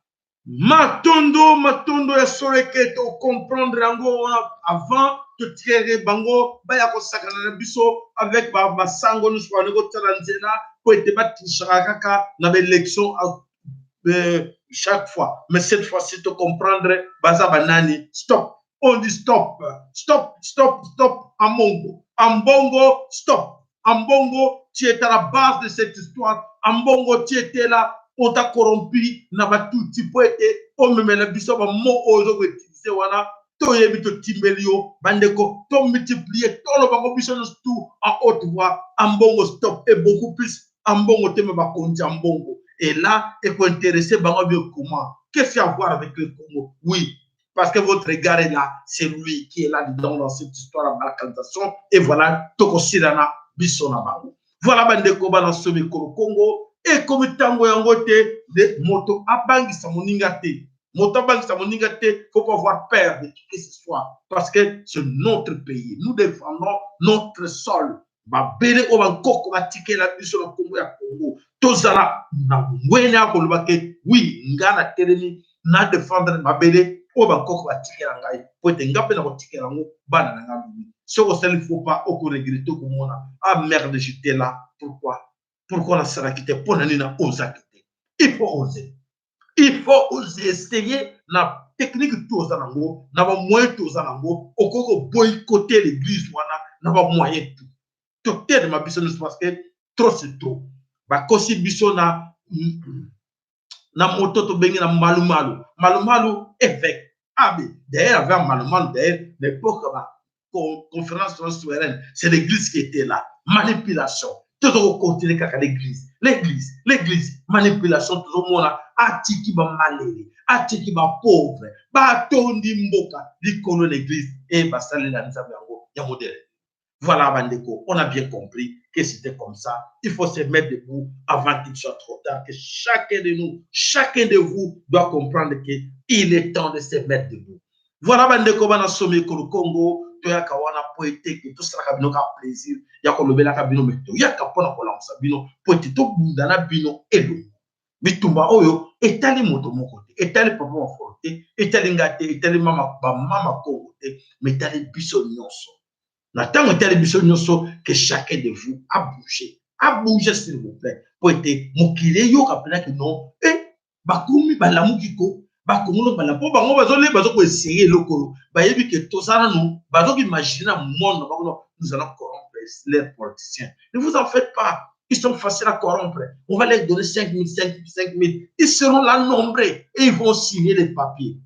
Matondo ya soreke to comprendre yango avant de tirer bango baya ko sakana na biso avec ba sango nous soit ngo taranzena ko ete batishaka kaka na l'élection chaque fois. Mais cette fois-ci to comprendre baza banani stop. On dit stop. Ambongo, stop. Ambongo, tu étais à la base de cette histoire. Ambongo, tu étais là, on t'a corrompu, n'a pas tout type été, on me met le biseau, mon ozo, utilisé, wana, to yebito timbelio, bandeko, to multiplier, to le bango biseau, tout en haute voix. Ambongo, stop, et beaucoup plus. Ambongo, te me va compter Ambongo. Et là, il faut intéresser bango bien comment. Qu'est-ce qu'il y a à voir avec le Congo? Oui. Parce que votre regard est là, c'est lui qui est là dedans dans cette histoire de balkanisation. Et voilà, Toko Sirana, Bissona Bango. Voilà, Bandeko Banasomi Congo. Et comme Tango Yangote, de Moto Abangi Samoningate. Moto Abangi Samoningate, il ne faut pas avoir peur de qui que ce soit. Parce que c'est notre pays. Nous défendons notre sol. Babele Obankoko va tiquer la vie sur le Congo et Congo. Tozala, Nwena Kolubake, oui, Ngana Tereni, na défendre Babele. Obankoko va tiquer la ngaï. Pour être ngapé na tiquer la ngaï, bana na ngaï. Ce qu'il ne faut pas, au regretter comme on a. Ah merde, j'étais là. Pourquoi? Pourquoi la sera quitté? Pour n'ana osa quitter. Il faut oser. Il faut oser essayer la technique tout aux anango, n'a pas moyen tout aux anango, au coco boycotter l'église, n'a pas moyen tout. Tout est de ma business parce que trop c'est trop. Bah, kosi biso na moto to bengi na malumalu évêque. Ah, mais d'ailleurs, avec malumalu, d'ailleurs, l'époque, conférence souveraine, c'est l'église qui était là. Manipulation. Tout au côté de l'église. L'église. Manipulation, tout le monde. Atiki ba malere. Atiki ba pauvre. Ba tondi mboka. L'icône l'église. Et ba salé la nisa biango. Ya modèle. Voilà, Bandeko. On a bien compris que c'était comme ça. Il faut se mettre debout avant qu'il soit trop tard. Que chacun de nous, chacun de vous doit comprendre qu'il est temps de se mettre debout. Voilà, Bandeko, bana somme ko Congo. Ya kawana poétique tout ça kabino ka plaisir ya ko lobela kabino meto ya kapona ko lança bino poétique to bundana bino elo bitumba oyo etali moto moko te etali papa wa forte etali ngate etali mama ko te metali biso nyonso na tango etali biso nyonso que chacun de vous a bougé s'il vous plaît poétique mokile yo kapena que non bakumi balamukiko bakomuno bala po bango bazole bazoko essayer loko bayebi que tosana nous bazoko imaginer un monde nous allons corrompre les politiciens. Ne vous en faites pas, ils sont faciles à corrompre. On va leur donner 5 000 ils seront là nombreux et ils vont signer les papiers.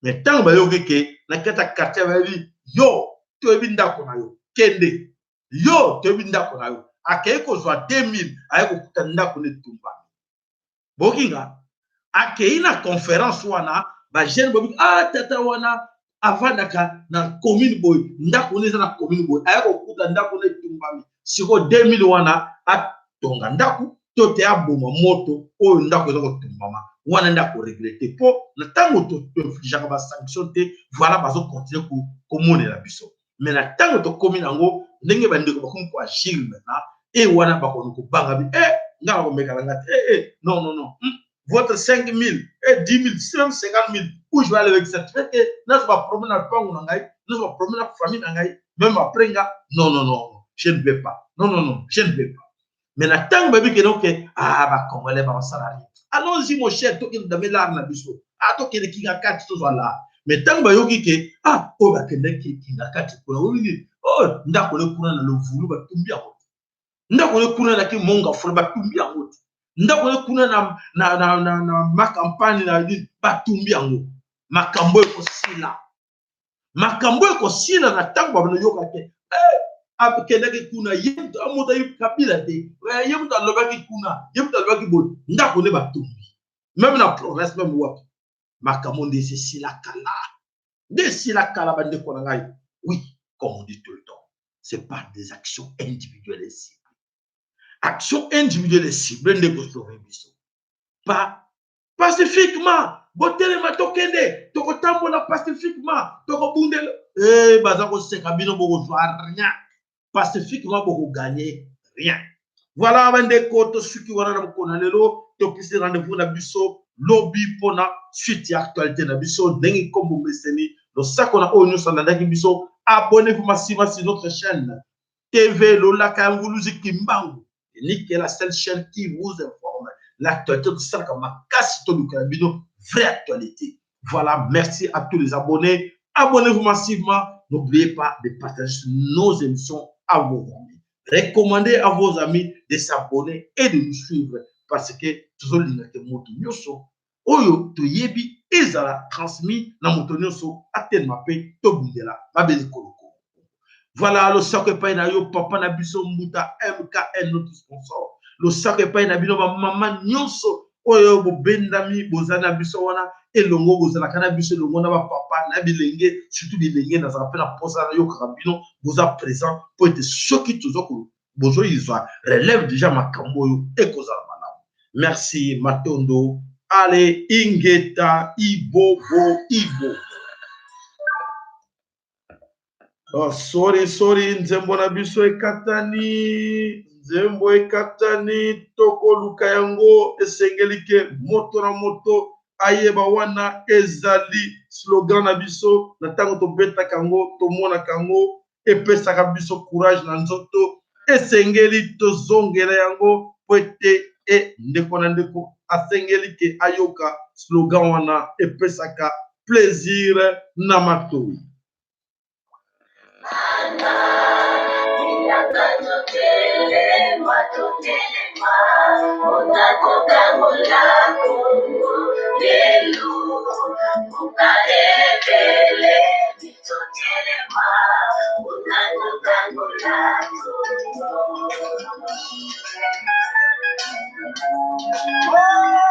Mais tant que na kata quartier va dire yo to ebinda kona yo kende yo to ebinda kona yo akei ko zwa 2000 ayeko kutanda ko ne tumba bokinga akei na conférence wana ba jeune bobi tata wana avant na commune boy ndako neza na commune boy ayako kuta ndako ne tumbami siko 2000 wana tonga ndako to te aboma moto oyo ndako eza kotumbama wana ndako regrete po na ntango toinfligeaka basanction te voilà bazokontinue komonela biso mais na ntango tokomi nango ndenge bandeko bakomi koagir maintenant e wana bakomi kobanga bi nga na komekana nga te non votre 5 000 et 10 000 même 50 000 où je vais aller avec ça tu fais que là je vais promener na pango na ngai là je vais promener na famille na ngai même après nga non je ne vais pas non je ne vais pas mais na tango babi ke donc ba congolais ba salarié allons-y mon cher to ki ndame la na biso to ki ki ga kati to zala mais tango ba yoki ke o ba kende ki na kati ko oui ndako le kuna na le vulu ba tumbi yango ndako le kuna na ki monga fura ba tumbi yango ndako le kuna na ma campagne na dit ba tumbi yango makambo ko sila na tango ba yoka ke akeleki kuna yemutu amuta kabila te yemutu alobaki kuna yemutu alobaki boye ndako nde batumbi même na province même wapi makambo nde esila kala bandeko na ngai oui comme on dit tout le temps c'est par des actions individuelles et ciblées action individuelle et ciblée nde kosauve biso pas pacifiquement botelema tokende tokotambola pacifiquement tokobundela baza koseka bino bokozwa rien pacifiquement pour gagner rien. Voilà, bandeko to suki wana na mokona lelo to pisi rendez-vous na biso lobby pona suite ya actualité na biso ndenge kombo meseni lo sako na onyo sandaki biso abonnez-vous massivement sur notre chaîne TV Lola Kanguluzi Kimbangu qui est la seule chaîne qui vous informe l'actualité de sako makasi to lukabino vraie actualité. Voilà, merci à tous les abonnés. Abonnez-vous massivement. N'oubliez pas de partager nos émissions à vos amis. Recommandez à vos amis de s'abonner et de nous suivre parce que toujours l'inate moto nyoso oyo to yebi ezala transmis na moto nyoso atenma pe to bundela mabeli koloko. Voilà le sac pa na yo papa na biso mbuta MKN notre sponsor. Le sac pa na bino maman nyoso oyo bobendami bozana biso wana elongo bozala kana biso elongo na papa na bilenge surtout bilenge na zala pe na posa na yo karabino boza présent pour être choqué toujours bozo izwa relève déjà makambo yo ekozala malamu. Merci Matondo. Allez ingeta ibo. Oh, sorry nzembo na biso ekatani nzembo ekatani toko luka yango esengelike moto na moto ayeba wana ezali slogan na biso na tango tobetaka yango tomona kango epesaka biso courage na nzoto esengeli tozongela yango po ete ndeko na ndeko asengeli ke ayoka slogan wana epesaka plaisir na matoi. Oh